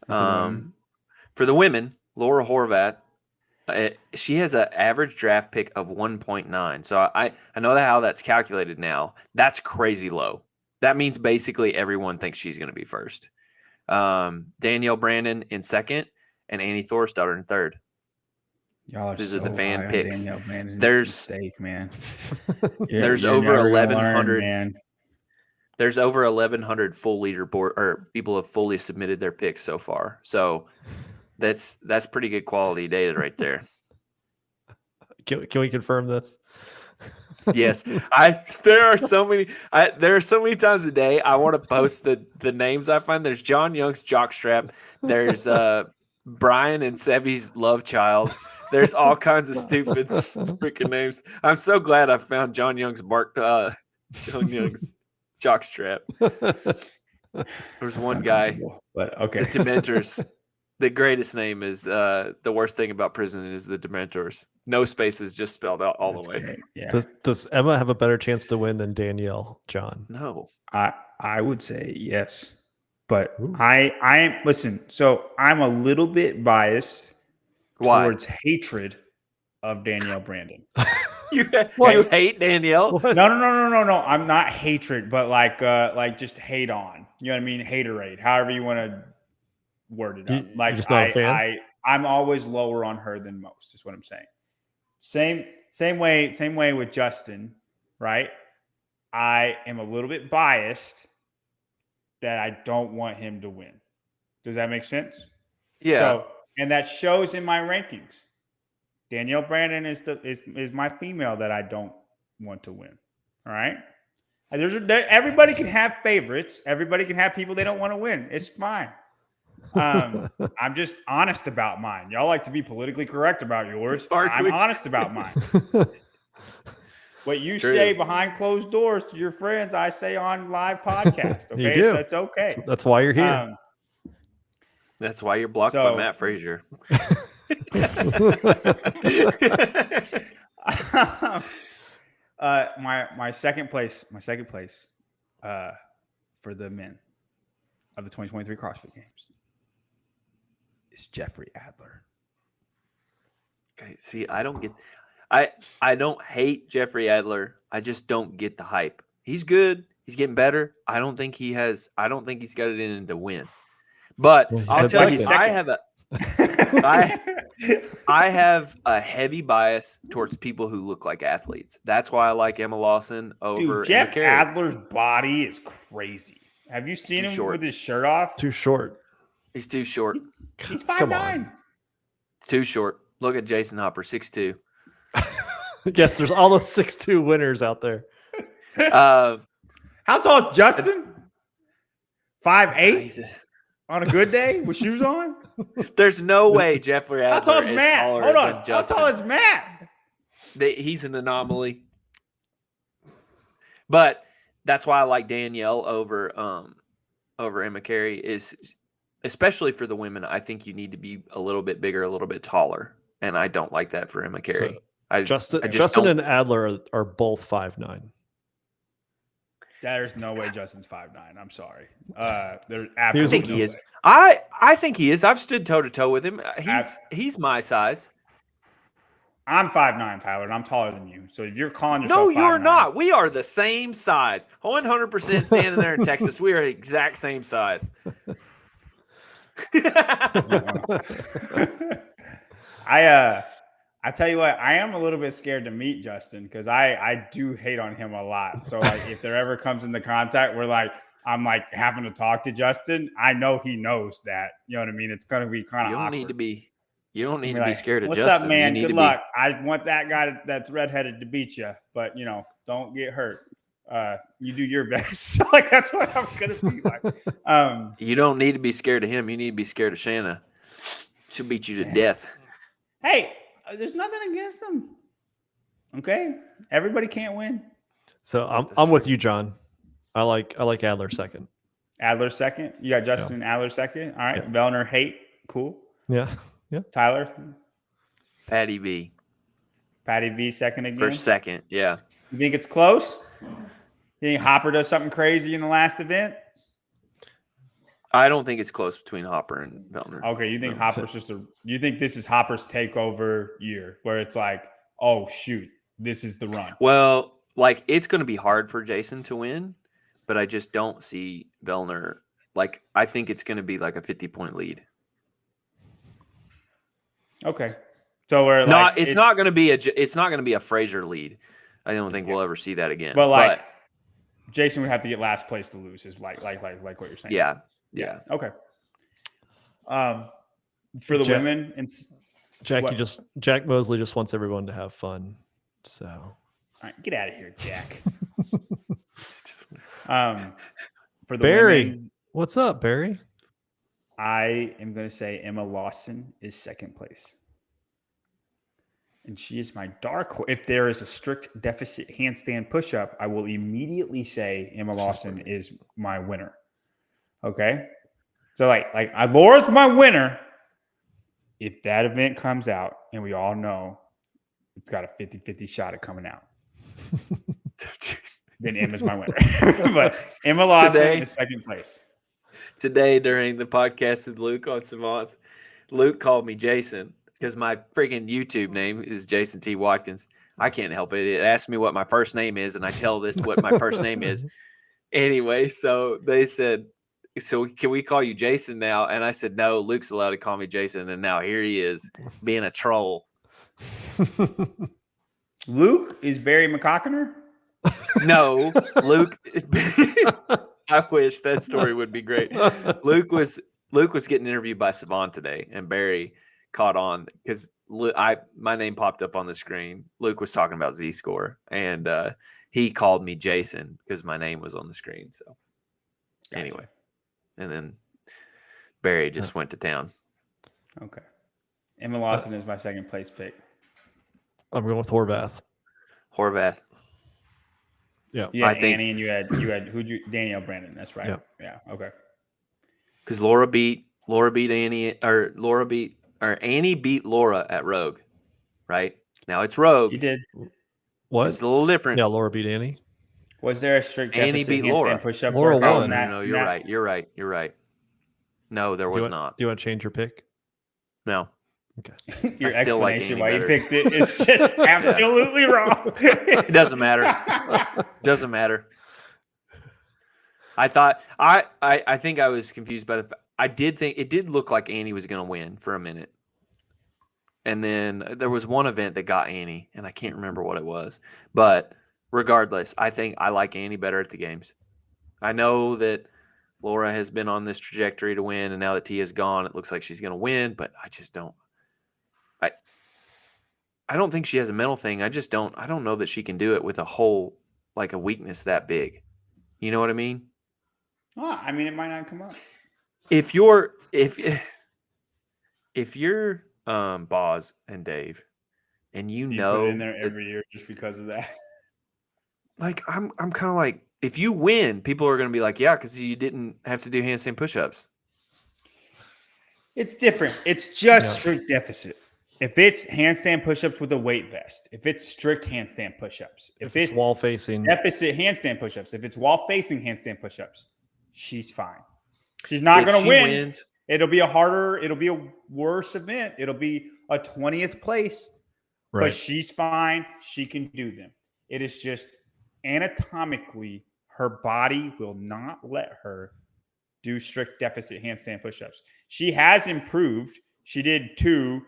For the women, Laura Horvath, she has an average draft pick of 1.9. So I know how that's calculated now. That's crazy low. That means basically everyone thinks she's going to be first. Danielle Brandon in second, and Annie Thorstadter in third. Y'all are These so are the fan high picks. on Danielle Brandon. There's it's a mistake, man. There's You're over never gonna 1,100. learn, man. There's over 1,100 full leaderboard, or people have fully submitted their picks so far. So that's pretty good quality data right there. Can we confirm this? Yes, there are so many times a day I want to post the names I find. There's John Young's jockstrap. There's Brian and Sebi's love child. There's all kinds of stupid freaking names. I'm so glad I found John Young's jockstrap. There's one guy, but okay. the Dementors. The greatest name is the worst thing about prison is the Dementors. No spaces, just spelled out all the way. Great. Yeah. Does Emma have a better chance to win than Danielle, John? No. I would say yes. But Ooh. I listen, so I'm a little bit biased towards hatred of Danielle Brandon. You hate Danielle? What? No. I'm not hatred, but like just hate on. You know what I mean? Haterade, however you want to word it up. Like you're just not a fan? I'm always lower on her than most, is what I'm saying. Same way with Justin, right? I am a little bit biased that I don't want him to win. Does that make sense? Yeah. So, and that shows in my rankings. Danielle Brandon is my female that I don't want to win. All right. And everybody can have favorites. Everybody can have people they don't want to win. It's fine. I'm just honest about mine. Y'all like to be politically correct about yours. I'm honest about mine. What you say behind closed doors to your friends, I say on live podcast. Okay, You do. That's okay. That's why you're here. That's why you're blocked by Matt Frazier. My second place for the men of the 2023 CrossFit Games is Jeffrey Adler. Okay, see, I don't hate Jeffrey Adler. I just don't get the hype. He's good. He's getting better. I don't think he's got it in to win. But I'll tell you, I have a heavy bias towards people who look like athletes. That's why I like Emma Lawson over Jeff Adler's body is crazy. Have you seen him with his shirt off? Too short. He's too short. He's 5'9". It's too short. Look at Jason Hopper, 6'2". Yes, there's all those 6'2" winners out there. How tall is Justin? 5'8"? On a good day with shoes on? There's no way Jeffrey Adler How tall is Matt? taller Hold on. than Justin. How tall is Matt? He's an anomaly. But that's why I like Danielle over Emma Carey, is especially for the women. I think you need to be a little bit bigger, a little bit taller, and I don't like that for Emma Carey. So Justin and Adler are both 5'9". There's no way Justin's 5'9". I'm sorry. There's absolutely I think no he is. way. I think he is. I've stood toe to toe with him. He's my size. I'm 5'9", Tyler, and I'm taller than you. So if you're calling yourself No, you're 5'9", not. We are the same size. 100% standing there in Texas. We are the exact same size. I tell you what, I am a little bit scared to meet Justin because I do hate on him a lot. So like if there ever comes into contact where I'm having to talk to Justin, I know he knows that. You know what I mean? It's gonna be kind of awkward. You don't need to be scared of What's Justin. What's up, man? Good luck. I want that guy that's redheaded to beat you, but don't get hurt. You do your best. That's what I'm gonna be like. You don't need to be scared of him. You need to be scared of Shanna. She'll beat you to death. Hey, there's nothing against them. Okay, everybody can't win. So I'm with you, John. I like Adler second. Adler second. You got Justin Adler second. All right. Yeah. Vellner Haight. Cool. Yeah. Tyler. Patty V. Patty V second again. First, second. Yeah. You think it's close? You think Hopper does something crazy in the last event? I don't think it's close between Hopper and Vellner. Okay, you think Hopper's you think this is Hopper's takeover year where it's like, oh shoot, this is the run. Well, like it's going to be hard for Jason to win, but I just don't see Vellner. Like I think it's going to be like a 50-point lead. Okay, so we're not. It's not going to be a Fraser lead. I don't think we'll ever see that again. But Jason would have to get last place to lose. Is like what you're saying. Yeah. Okay. For the women and Jack Mosley just wants everyone to have fun. So, all right, get out of here, Jack. For the Barry, women, what's up, Barry? I am going to say Emma Lawson is second place. And she is my dark horse. If there is a strict deficit handstand push-up, I will immediately say Emma Lawson is my winner. Okay? So Laura's my winner. If that event comes out, and we all know it's got a 50-50 shot at coming out, then Emma's my winner. But Emma Lawson is second place. Today, during the podcast with Luke on Savants, Luke called me Jason because my freaking YouTube name is Jason T. Watkins. I can't help it. It asks me what my first name is, and I tell it what my first name is. Anyway, so they said, so can we call you Jason now? And I said, no, Luke's allowed to call me Jason. And now here he is being a troll. Luke is Barry McCockiner? No, Luke. I wish that story would be great. Luke was getting interviewed by Savant today, and Barry caught on because my name popped up on the screen. Luke was talking about Z-score, and he called me Jason because my name was on the screen. So anyway, and then Barry just went to town. Okay, Emma Lawson is my second place pick. I'm going with Horvath. Yeah, I think Annie, and you had Danielle Brandon. That's right. Yeah. Okay. Because Annie beat Laura at Rogue, right? Now it's Rogue. She did. What? It's a little different. Yeah, Laura beat Annie. Was there a strict Annie beat Laura? Push-up Laura won. No, you're right. No, there was not. Do you want to change your pick? No. Okay. Your I still like explanation Annie why better. you picked it is just absolutely wrong. It doesn't matter. Doesn't matter. I thought I think I was confused by I did think it did look like Annie was going to win for a minute. And then there was one event that got Annie, and I can't remember what it was. But regardless, I think I like Annie better at the games. I know that Laura has been on this trajectory to win, and now that Tia's gone, it looks like she's going to win, but I just don't. I don't think she has a mental thing. I don't know that she can do it with a weakness that big. You know what I mean? Oh, I mean, it might not come up. If you're Boz and Dave, and you know put it in there every year just because of that. Like I'm kind of like, if you win, people are going to be like, yeah, because you didn't have to do handstand push-ups. It's different. It's just strict deficit. If it's handstand push-ups with a weight vest, if it's strict handstand push-ups, if it's wall facing deficit handstand push-ups, if it's wall facing handstand push-ups, she's fine. She's not going to win. Wins, it'll be a worse event. It'll be a 20th place, right. But she's fine. She can do them. It is just anatomically, her body will not let her do strict deficit handstand push-ups. She has improved. She did 2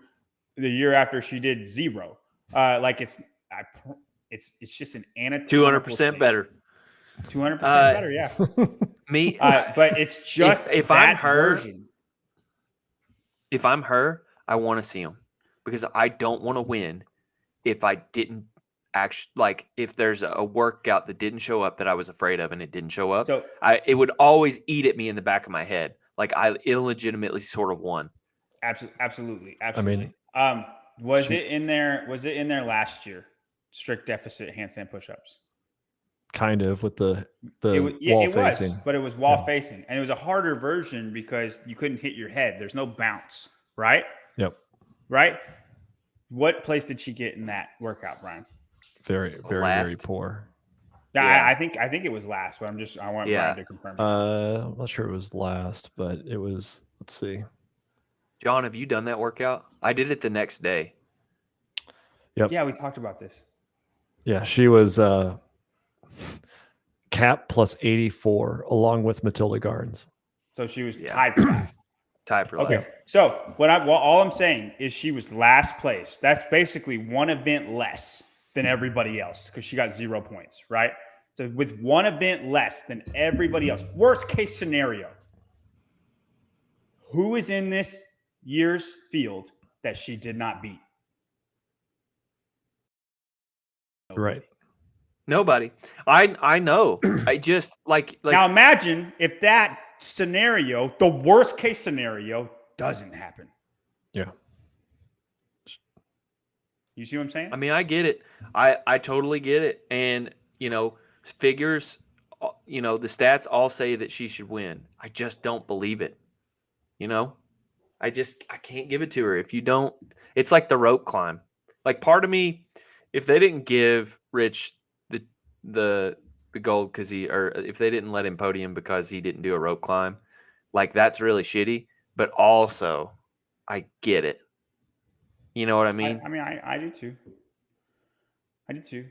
the year after she did 0. It's just an anatomical 200% thing. better. 200% better, yeah. Me, but it's just if that I'm her, version. If I'm her, I want to see them because I don't want to win if I didn't actually if there's a workout that didn't show up that I was afraid of and it didn't show up. So it would always eat at me in the back of my head, like I illegitimately sort of won. Absolutely. I mean, was it in there last year? Strict deficit handstand push-ups. kind of with the Yeah, wall it was, facing. but it was wall facing, and it was a harder version because you couldn't hit your head. There's no bounce, right? Yep. Right. What place did she get in that workout, Brian? Very, very, Last. very poor. Yeah, I think it was last, but I want Brian to confirm. I'm not sure it was last, but it was. Let's see. John, have you done that workout? I did it the next day. Yep. Yeah, we talked about this. Yeah, she was cap plus 84 along with Matilda Garnes. So she was tied for last. Tied for Okay. last. So all I'm saying is she was last place. That's basically one event less than everybody else because she got 0 points, right? So with one event less than everybody else, worst case scenario, who is in this year's field that she did not beat? Right. Nobody. I know. I just like now imagine if that scenario, the worst case scenario, doesn't happen. Yeah. You see what I'm saying? I mean, I get it. I totally get it. And, figures, the stats all say that she should win. I just don't believe it. I can't give it to her. If you don't, it's like the rope climb. Like part of me, if they didn't give Rich the gold if they didn't let him podium because he didn't do a rope climb, like that's really shitty. But also, I get it. You know what I mean? I do too. I do too.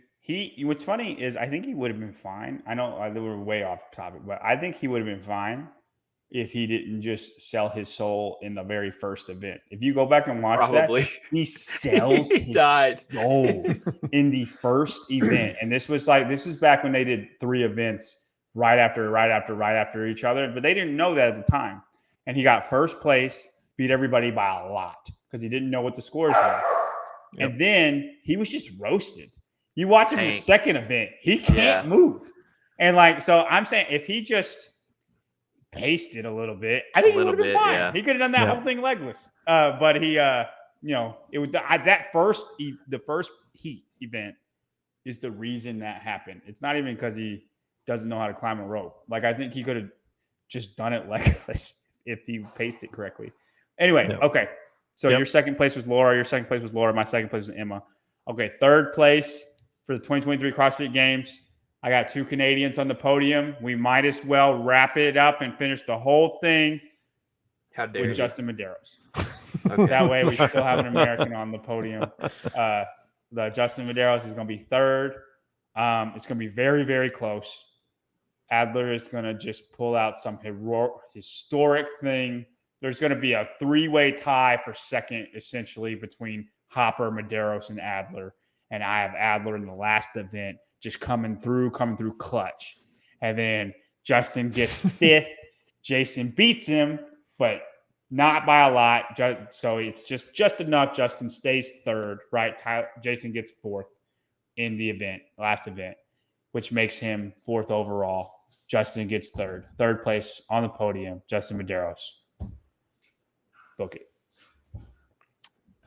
What's funny is I think he would have been fine. I know they were way off topic, but I think he would have been fine if he didn't just sell his soul in the very first event. If you go back and watch that, he sells his soul in the first event. And this is back when they did 3 events right after each other, but they didn't know that at the time. And he got first place, beat everybody by a lot because he didn't know what the scores were. Yep. And then he was just roasted. You watch him in the second event, he can't move. And so I'm saying if he just paced it a little bit, I think he would have been fine. Yeah. He could have done that whole thing legless. But he, it was the first heat event is the reason that happened. It's not even because he doesn't know how to climb a rope. Like I think he could have just done it legless if he paced it correctly. Anyway, okay. So your second place was Laura. Your second place was Laura. My second place was Emma. Okay, third place for the 2023 CrossFit Games. I got 2 Canadians on the podium. We might as well wrap it up and finish the whole thing with Justin Medeiros. Okay. That way we still have an American on the podium. The Justin Medeiros is going to be third. It's going to be very, very close. Adler is going to just pull out some historic thing. There's going to be a 3-way tie for second, essentially, between Hopper, Medeiros, and Adler. And I have Adler in the last event just coming through clutch. And then Justin gets 5th. Jason beats him, but not by a lot. So it's just enough. Justin stays 3rd, right? Jason gets 4th in the last event, which makes him 4th overall. Justin gets 3rd. 3rd place on the podium, Justin Medeiros. Book it.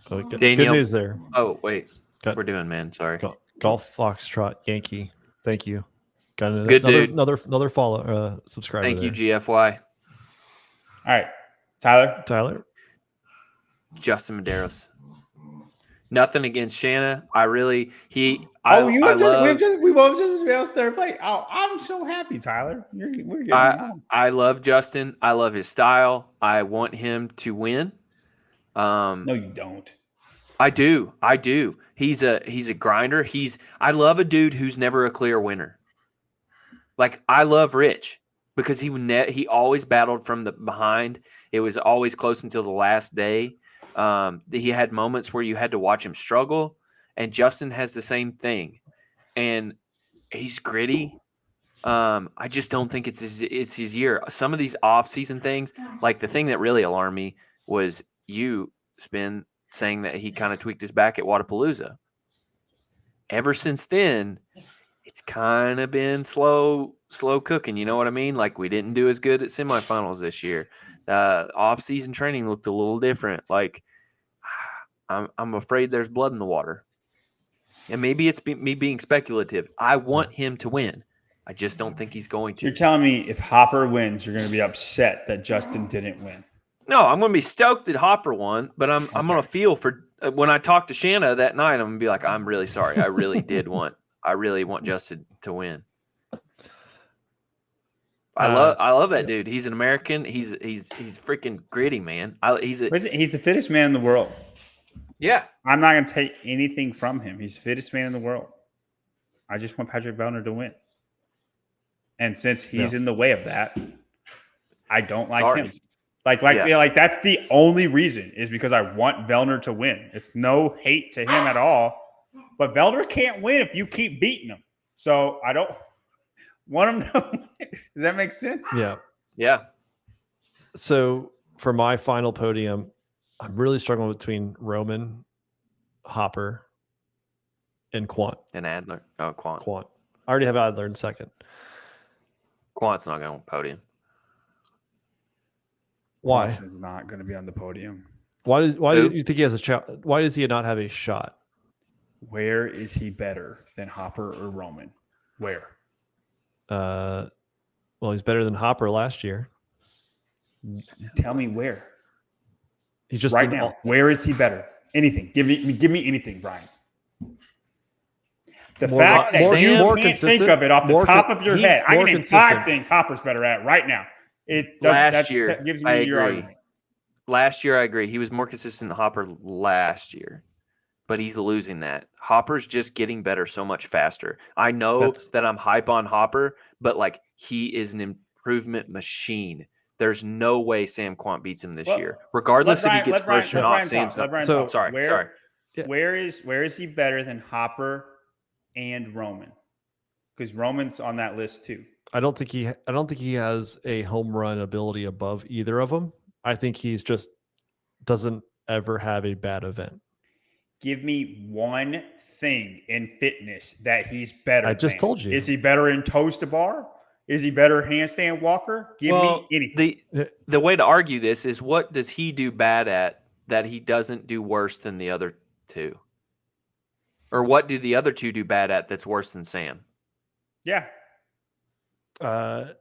Good Daniel, news there. Oh, wait. We're doing, man. Sorry. Golf Foxtrot Yankee. Thank you. Got another follow subscriber. Thank you, GFY. All right. Tyler. Justin Medeiros. Nothing against Shanna. We both just third place. Oh, I'm so happy, Tyler. I love Justin. I love his style. I want him to win. No, you don't. I do. He's a grinder. I love a dude who's never a clear winner. Like I love Rich because he always battled from the behind. It was always close until the last day. He had moments where you had to watch him struggle, and Justin has the same thing. And he's gritty. I just don't think it's his year. Some of these off-season things, like the thing that really alarmed me was you, Spin, saying that he kind of tweaked his back at Wadapalooza. Ever since then, it's kind of been slow cooking. You know what I mean? Like we didn't do as good at semifinals this year. Off-season training looked a little different. Like I'm afraid there's blood in the water. And maybe it's me being speculative. I want him to win. I just don't think he's going to. You're telling me if Hopper wins, you're going to be upset that Justin didn't win? No, I'm going to be stoked that Hopper won, but I'm going to feel for when I talk to Shanna that night. I'm going to be like, I'm really sorry. I really want Justin to win. I love that dude. He's an American. He's freaking gritty, man. He's the fittest man in the world. Yeah. I'm not going to take anything from him. He's the fittest man in the world. I just want Patrick Vellner to win. And since he's in the way of that, I don't like him. Like that's the only reason is because I want Vellner to win. It's no hate to him at all. But Vellner can't win if you keep beating him. So I don't want him to win. Does that make sense? Yeah. Yeah. So for my final podium, I'm really struggling between Roman, Hopper, and Kwant. And Adler. Oh, Kwant. Kwant. I already have Adler in second. Kwant's not going to podium. Why? Is not going to be on the podium. Why do you think he has a shot? Why does he not have a shot? Where is he better than Hopper or Roman? Where? Well, he's better than Hopper last year. Tell me where. He's just right now. Where is he better? Anything. Give me anything, Brian. The fact that you can't think of it off the top of your head. I can name 5 things Hopper's better at right now. Last year, gives me your argument. Last year, I agree. He was more consistent than Hopper last year, but he's losing that. Hopper's just getting better so much faster. I know that I'm hype on Hopper, but like he is an improvement machine. There's no way Sam Kwant beats him this year, regardless if he gets first or not. Sam's not. So sorry. Where is he better than Hopper and Roman? Because Roman's on that list too. I don't think he has a home run ability above either of them. I think he's just doesn't ever have a bad event. Give me one thing in fitness that he's better. I just told you. Is he better in toes to bar? Is he better handstand walker? Give me anything. The way to argue this is, what does he do bad at that he doesn't do worse than the other two? Or what do the other two do bad at that's worse than Sam? Yeah. I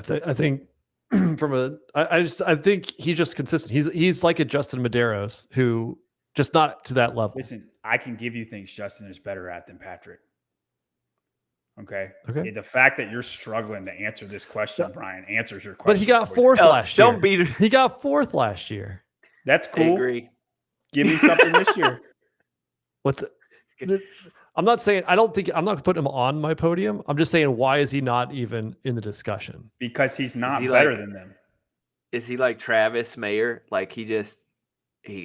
think I think he's just consistent. He's like a Justin Medeiros who just not to that level. Listen, I can give you things Justin is better at than Patrick. Okay. The fact that you're struggling to answer this question, Brian, answers your question. But he got 4th last year. Don't beat him. He got 4th last year. That's cool. I agree. Give me something this year. What's it? I'm not saying I'm not putting him on my podium. I'm just saying, why is he not even in the discussion? Because he's not better than them. Is he like Travis Mayer? Like he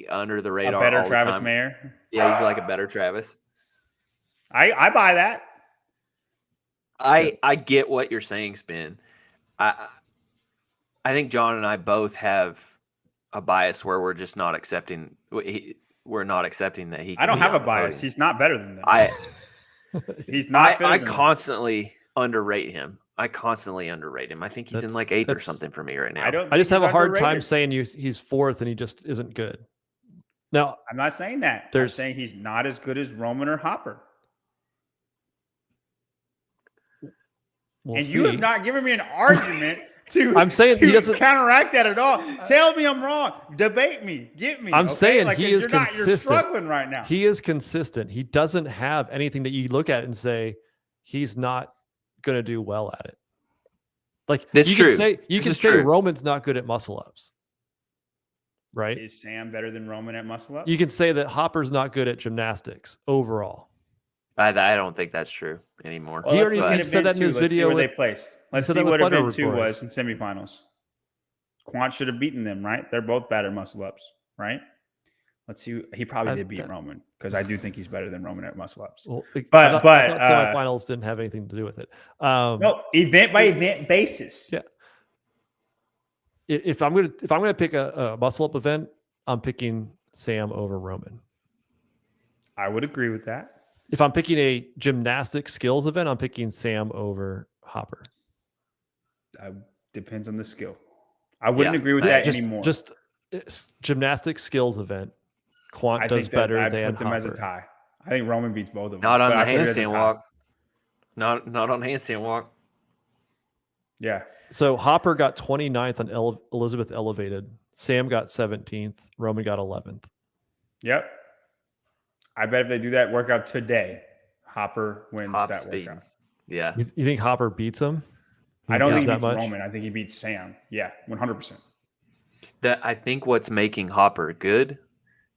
under the radar. A better all Travis the time? Mayer? Yeah, he's like a better Travis. I buy that. I get what you're saying, Spin. I think John and I both have a bias where we're just not accepting. We're not accepting that he. I don't have a bias. He's not better than them. He's not. I constantly underrate him. I think he's in like 8th or something for me right now. I just have a hard time saying he's 4th and he just isn't good. Now, I'm not saying that. I'm saying he's not as good as Roman or Hopper. You have not given me an argument I'm saying he doesn't counteract that at all. Tell me I'm wrong. Debate me. Get me. I'm saying he is consistent. You're struggling right now. He is consistent. He doesn't have anything that you look at and say he's not going to do well at it. Like you can say Roman's not good at muscle ups. Right? Is Sam better than Roman at muscle ups? You can say that Hopper's not good at gymnastics overall. I don't think that's true anymore. Well, he already said that in his video. Where they placed. Let's see what event 2 was in semifinals. Kwant should have beaten them, right? They're both bad at muscle ups, right? Let's see. He probably did beat Roman because I do think he's better than Roman at muscle ups. Well, but semifinals didn't have anything to do with it. No, event by event basis. Yeah. If I'm gonna pick a muscle up event, I'm picking Sam over Roman. I would agree with that. If I'm picking a gymnastic skills event, I'm picking Sam over Hopper. Depends on the skill. I wouldn't agree with that anymore. Just gymnastic skills event. Kwant does better than put them Hopper. As a tie. I think Roman beats both of them. Not on the handstand walk. Not on handstand walk. Yeah. So Hopper got 29th on Elizabeth Elevated. Sam got 17th. Roman got 11th. Yep. I bet if they do that workout today, Hopper wins Top that speed. workout. Yeah. You think Hopper beats him? I don't think he that beats much? Roman. I think he beats Sam. Yeah, 100%. I think what's making Hopper good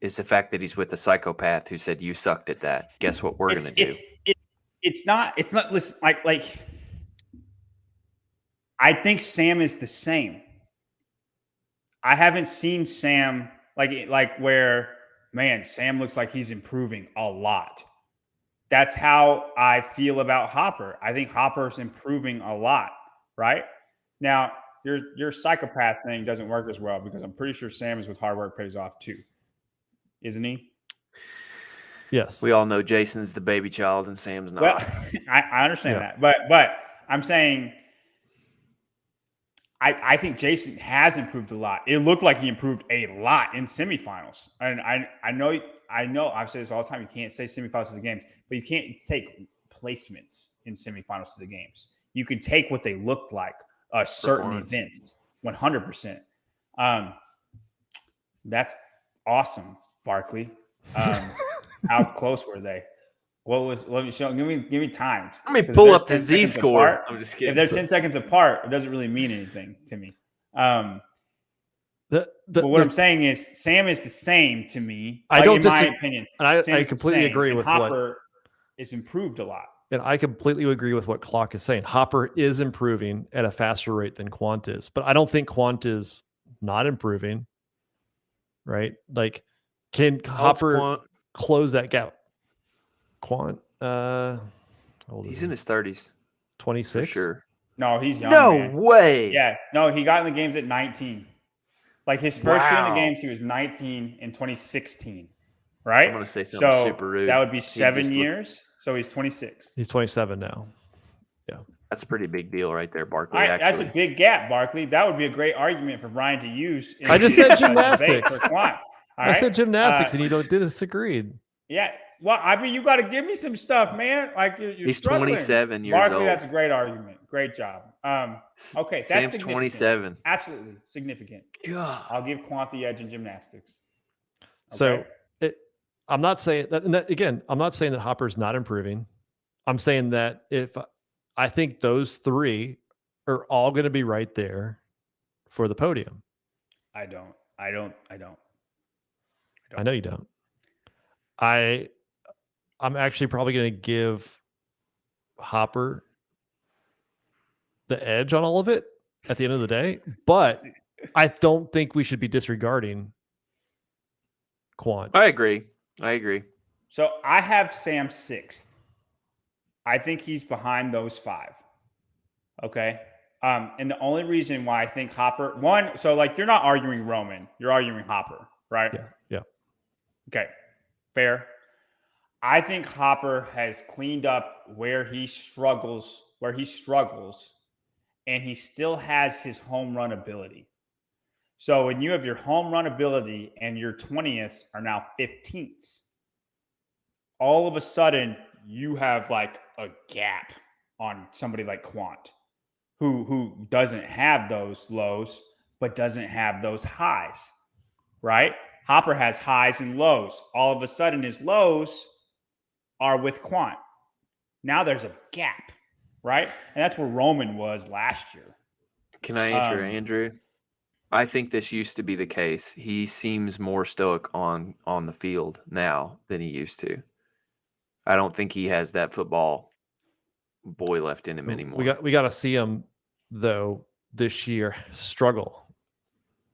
is the fact that he's with a psychopath who said, "You sucked at that. Guess what we're going to do?" It's not. Listen, like. I think Sam is the same. I haven't seen Sam like where, man, Sam looks like he's improving a lot. That's how I feel about Hopper. I think Hopper's improving a lot, right? Now, your psychopath thing doesn't work as well because I'm pretty sure Sam is with hard work pays off too. Isn't he? Yes. We all know Jason's the baby child and Sam's not. Well, I understand that. But I'm saying I think Jason has improved a lot. It looked like he improved a lot in semifinals. And I know I've said this all the time. You can't say semifinals to the games, but you can't take placements in semifinals to the games. You can take what they looked like certain events, 100%. That's awesome, Barkley. How close were they? Let me show. Give me times. Let me pull up the Z score. Apart, I'm just kidding. If they're 10 seconds apart, it doesn't really mean anything to me. But what I'm saying is Sam is the same to me. I don't in my opinion. And I completely agree with Hopper is improved a lot. And I completely agree with what Clock is saying. Hopper is improving at a faster rate than Kwant is, but I don't think Kwant is not improving. Right? Like, can Hopper close that gap? Kwant, he's in his 30s. 26? Sure. No, he's young. No man. way. Yeah. No, he got in the games at 19. Like his first year in the games, he was 19 in 2016. Right? I'm going to say something super rude. That would be 7 years. So he's 26. He's 27 now. Yeah. That's a pretty big deal right there, Barkley. Right, that's a big gap, Barkley. That would be a great argument for Brian to use. I just said gymnastics. I said gymnastics and you disagreed. Yeah. Well, I mean, you got to give me some stuff, man. Like you're He's struggling. 27 years Barkley, old. That's a great argument. Great job. Okay, that's Sam's 27. Absolutely significant. God. I'll give Kwant the edge in gymnastics. Okay? So I'm not saying that again. I'm not saying that Hopper's not improving. I'm saying that if I think those three are all going to be right there for the podium. I don't. I know you don't. I'm actually probably going to give Hopper the edge on all of it at the end of the day, but I don't think we should be disregarding Kwant. I agree. So I have Sam 6th. I think he's behind those 5. Okay. And the only reason why I think Hopper, so like you're not arguing Roman, you're arguing Hopper, right? Yeah. Okay. Fair. I think Hopper has cleaned up where he struggles, and he still has his home run ability. So when you have your home run ability and your 20ths are now 15ths, all of a sudden you have like a gap on somebody like Kwant, who doesn't have those lows, but doesn't have those highs, right? Hopper has highs and lows. All of a sudden his lows are with Kwant. Now there's a gap, right? And that's where Roman was last year. Can I answer, Andrew? I think this used to be the case. He seems more stoic on the field now than he used to. I don't think he has that football boy left in him anymore. We got to see him though this year struggle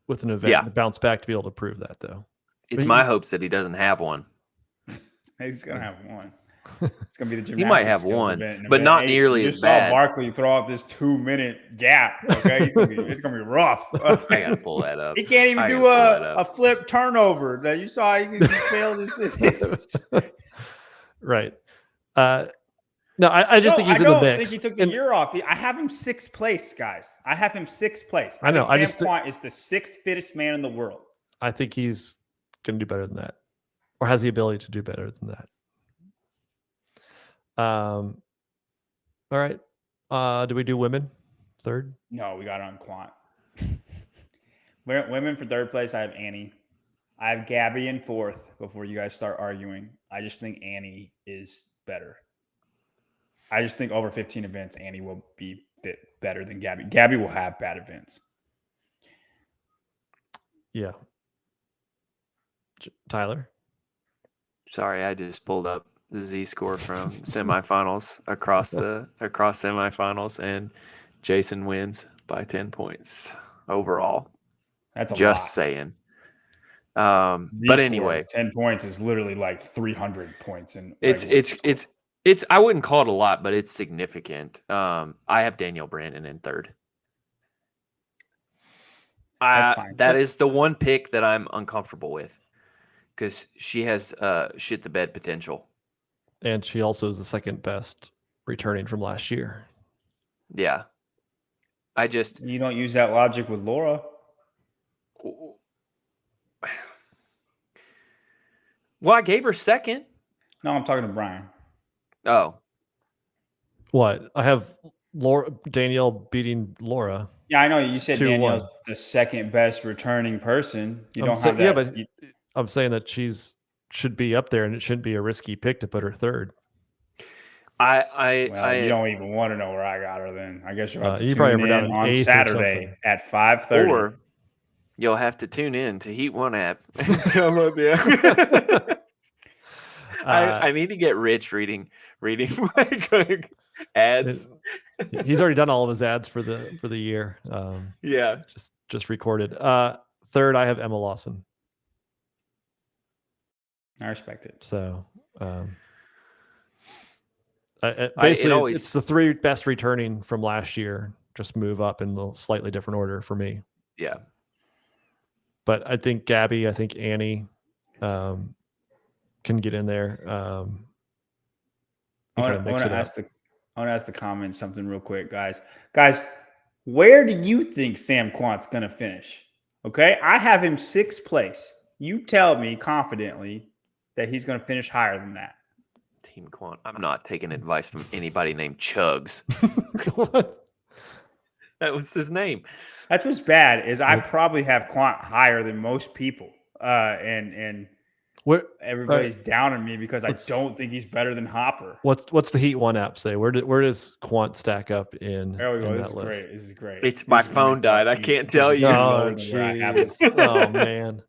with an event to bounce back to be able to prove that though. It's my hopes that he doesn't have one. He's gonna have one. It's gonna be the gymnastics. He might have one, but not nearly as bad. You saw Barkley throw off this 2-minute gap. Okay, it's gonna be rough. I gotta pull that up. He can't even do a flip turnover. That you saw. He failed this. Right. No, I just think he's in the mix. I think he took the year off. I have him 6th place, guys. I have him 6th place. I know. Sam Kwant is the 6th fittest man in the world. I think he's going to do better than that, or has the ability to do better than that. All right. Do we do women third? No, we got it on Kwant. Women for third place, I have Annie. I have Gabby in fourth before you guys start arguing. I just think Annie is better. I just think over 15 events, Annie will be better than Gabby. Gabby will have bad events. Yeah. Tyler? Sorry, I just pulled up the Z score from semifinals across semifinals, and Jason wins by 10 points overall. That's a just lot. saying. But anyway, 10 points is literally like 300 points. And it's I wouldn't call it a lot, but it's significant. I have Danielle Brandon in third. That's fine. That is the one pick that I'm uncomfortable with because she has shit the bed potential. And she also is the second best returning from last year. Yeah. You don't use that logic with Laura. Well, I gave her second. No, I'm talking to Brian. Oh. What? I have Danielle beating Laura. Yeah, I know. You said 2-1. Danielle's the second best returning person. You don't have that. Yeah, but I'm saying that should be up there, and it shouldn't be a risky pick to put her third. You don't even want to know where I got her. Then I guess you're about to you tune probably were in down on Saturday at 5:30. Or you'll have to tune in to Heat One app and download the app. I need to get rich reading like ads. He's already done all of his ads for the year. Yeah, just recorded. Third, I have Emma Lawson. I respect it. So basically, it's the three best returning from last year. Just move up in a slightly different order for me. Yeah, but I think Gabby, I think Annie can get in there. I want to ask the comments something real quick, guys. Guys, where do you think Sam Kwant's going to finish? Okay, I have him 6th place. You tell me confidently that he's going to finish higher than that. Team Kwant. I'm not taking advice from anybody named Chugs. That was his name. That's what's bad is I probably have Kwant higher than most people, and everybody's down on me because I don't think he's better than Hopper. What's the Heat One app say? Where does Kwant stack up in? There we go. This is great. It's my phone died. I can't tell you. Oh, oh man.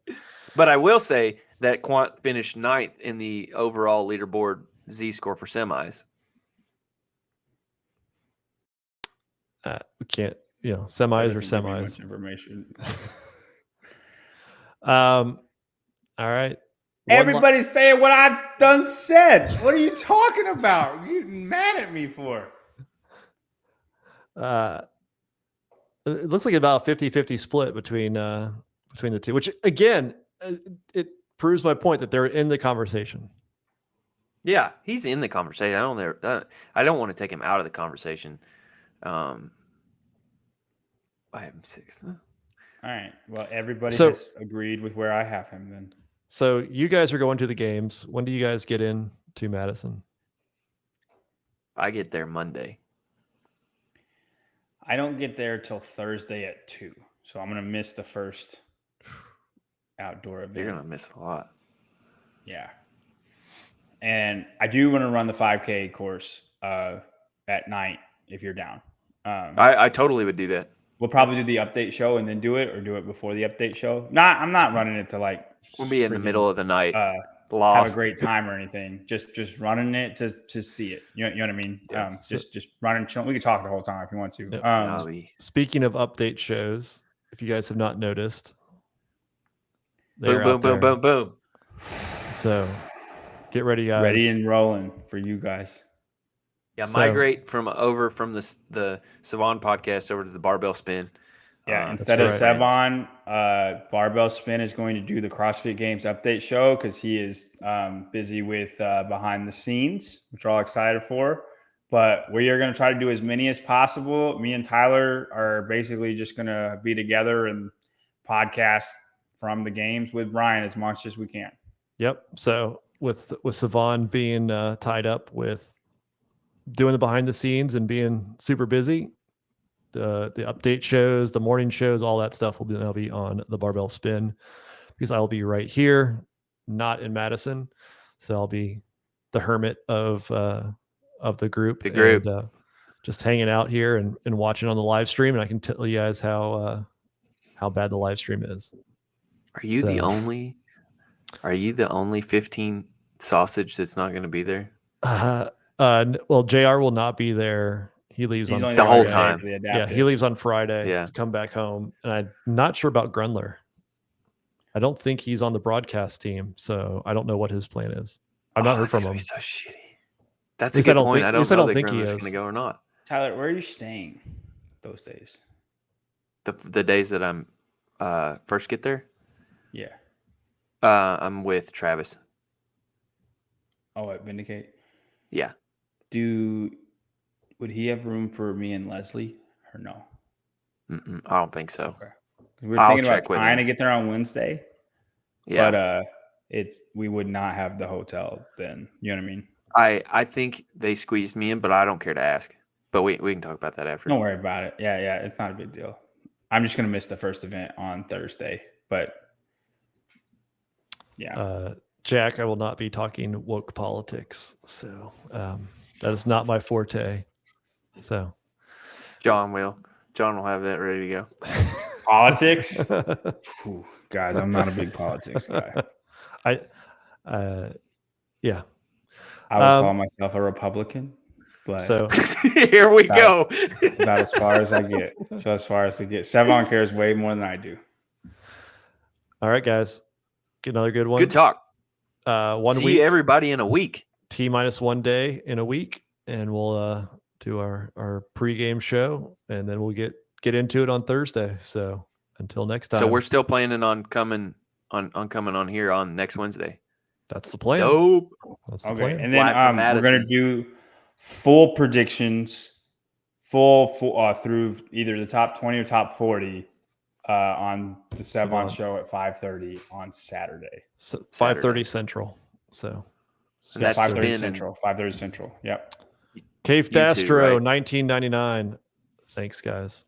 But I will say that Kwant finished 9th in the overall leaderboard Z score for semis. We can't, semis or semis. Much information. All right. Everybody's saying what I've done said. What are you talking about? You mad at me for? It looks like about 50-50 split between the two, which again, it proves my point that they're in the conversation. Yeah, he's in the conversation. I don't want to take him out of the conversation. I have him 6th. All right. Well, everybody has agreed with where I have him then. So you guys are going to the games. When do you guys get in to Madison? I get there Monday. I don't get there till Thursday at 2. So I'm going to miss the first outdoor event. You're going to miss a lot. Yeah. And I do want to run the 5K course at night if you're down. I totally would do that. We'll probably do the update show and then do it, or do it before the update show. I'm not running it to like. We'll be in the middle of the night. Lost. Have a great time or anything. Just running it to see it. You know what I mean? Yeah. Just running. We can talk the whole time if you want to. Yeah. Speaking of update shows, if you guys have not noticed, boom. So get ready, guys. Ready and rolling for you guys. Yeah, migrate from the Savon podcast over to the barbell spin. Yeah, instead of Savon, Barbell Spin is going to do the CrossFit Games update show because he is busy with behind the scenes, which we're all excited for. But we are going to try to do as many as possible. Me and Tyler are basically just going to be together and podcast from the games with Brian as much as we can. Yep. So with Savon being tied up with doing the behind the scenes and being super busy. The update shows, the morning shows, all that stuff will now be on the Barbell Spin, because I'll be right here, not in Madison. So I'll be the hermit of the group. The group. And, just hanging out here and watching on the live stream. And I can tell you guys how bad the live stream is. Are you the only 15 sausage that's not going to be there? Well, JR will not be there. He leaves He's on only the there whole today time. for the Yeah, adaptive. he leaves on Friday Yeah. to come back home. And I'm not sure about Grundler. I don't think he's on the broadcast team, so I don't know what his plan is. I've not heard from him. Be so shitty. That's At a least I good don't point. think- I at don't least I know don't that think he Grimler's is. going to go or not. Tyler, where are you staying those days? The days that I'm first get there, Yeah. I'm with Travis. Oh, at Vindicate? Yeah. Would he have room for me and Leslie or no? I don't think so. Okay. We were I'll thinking about check with trying him. to get there on Wednesday, Yeah. but we would not have the hotel then. You know what I mean? I think they squeezed me in, but I don't care to ask. But we can talk about that after. Don't worry about it. Yeah, it's not a big deal. I'm just gonna miss the first event on Thursday, but yeah. Jack, I will not be talking woke politics. So that is not my forte. So John will have that ready to go. Politics? Phew, guys, I'm not a big politics guy. Yeah. I would call myself a Republican, but So Here we go. about as far as I get. So as far as I get, Sevon cares way more than I do. all right, guys. Get another good one. Good talk. 1 See week. everybody in a week. T-1 day in a week, and we'll do our pregame show, and then we'll get into it on Thursday. So until next time. So we're still planning on coming on here on next Wednesday. That's the plan. Dope. That's the Okay, plan. and then Live from we're gonna Madison. do full predictions, full through either the top 20 or top 40 on the Sevon show at 5:30 on Saturday. So 5:30 Saturday. Central. So And that's 5:30 spin and- Central. 5:30 Central. Yep. Cave You too, Dastro, right? 1999. Thanks, guys.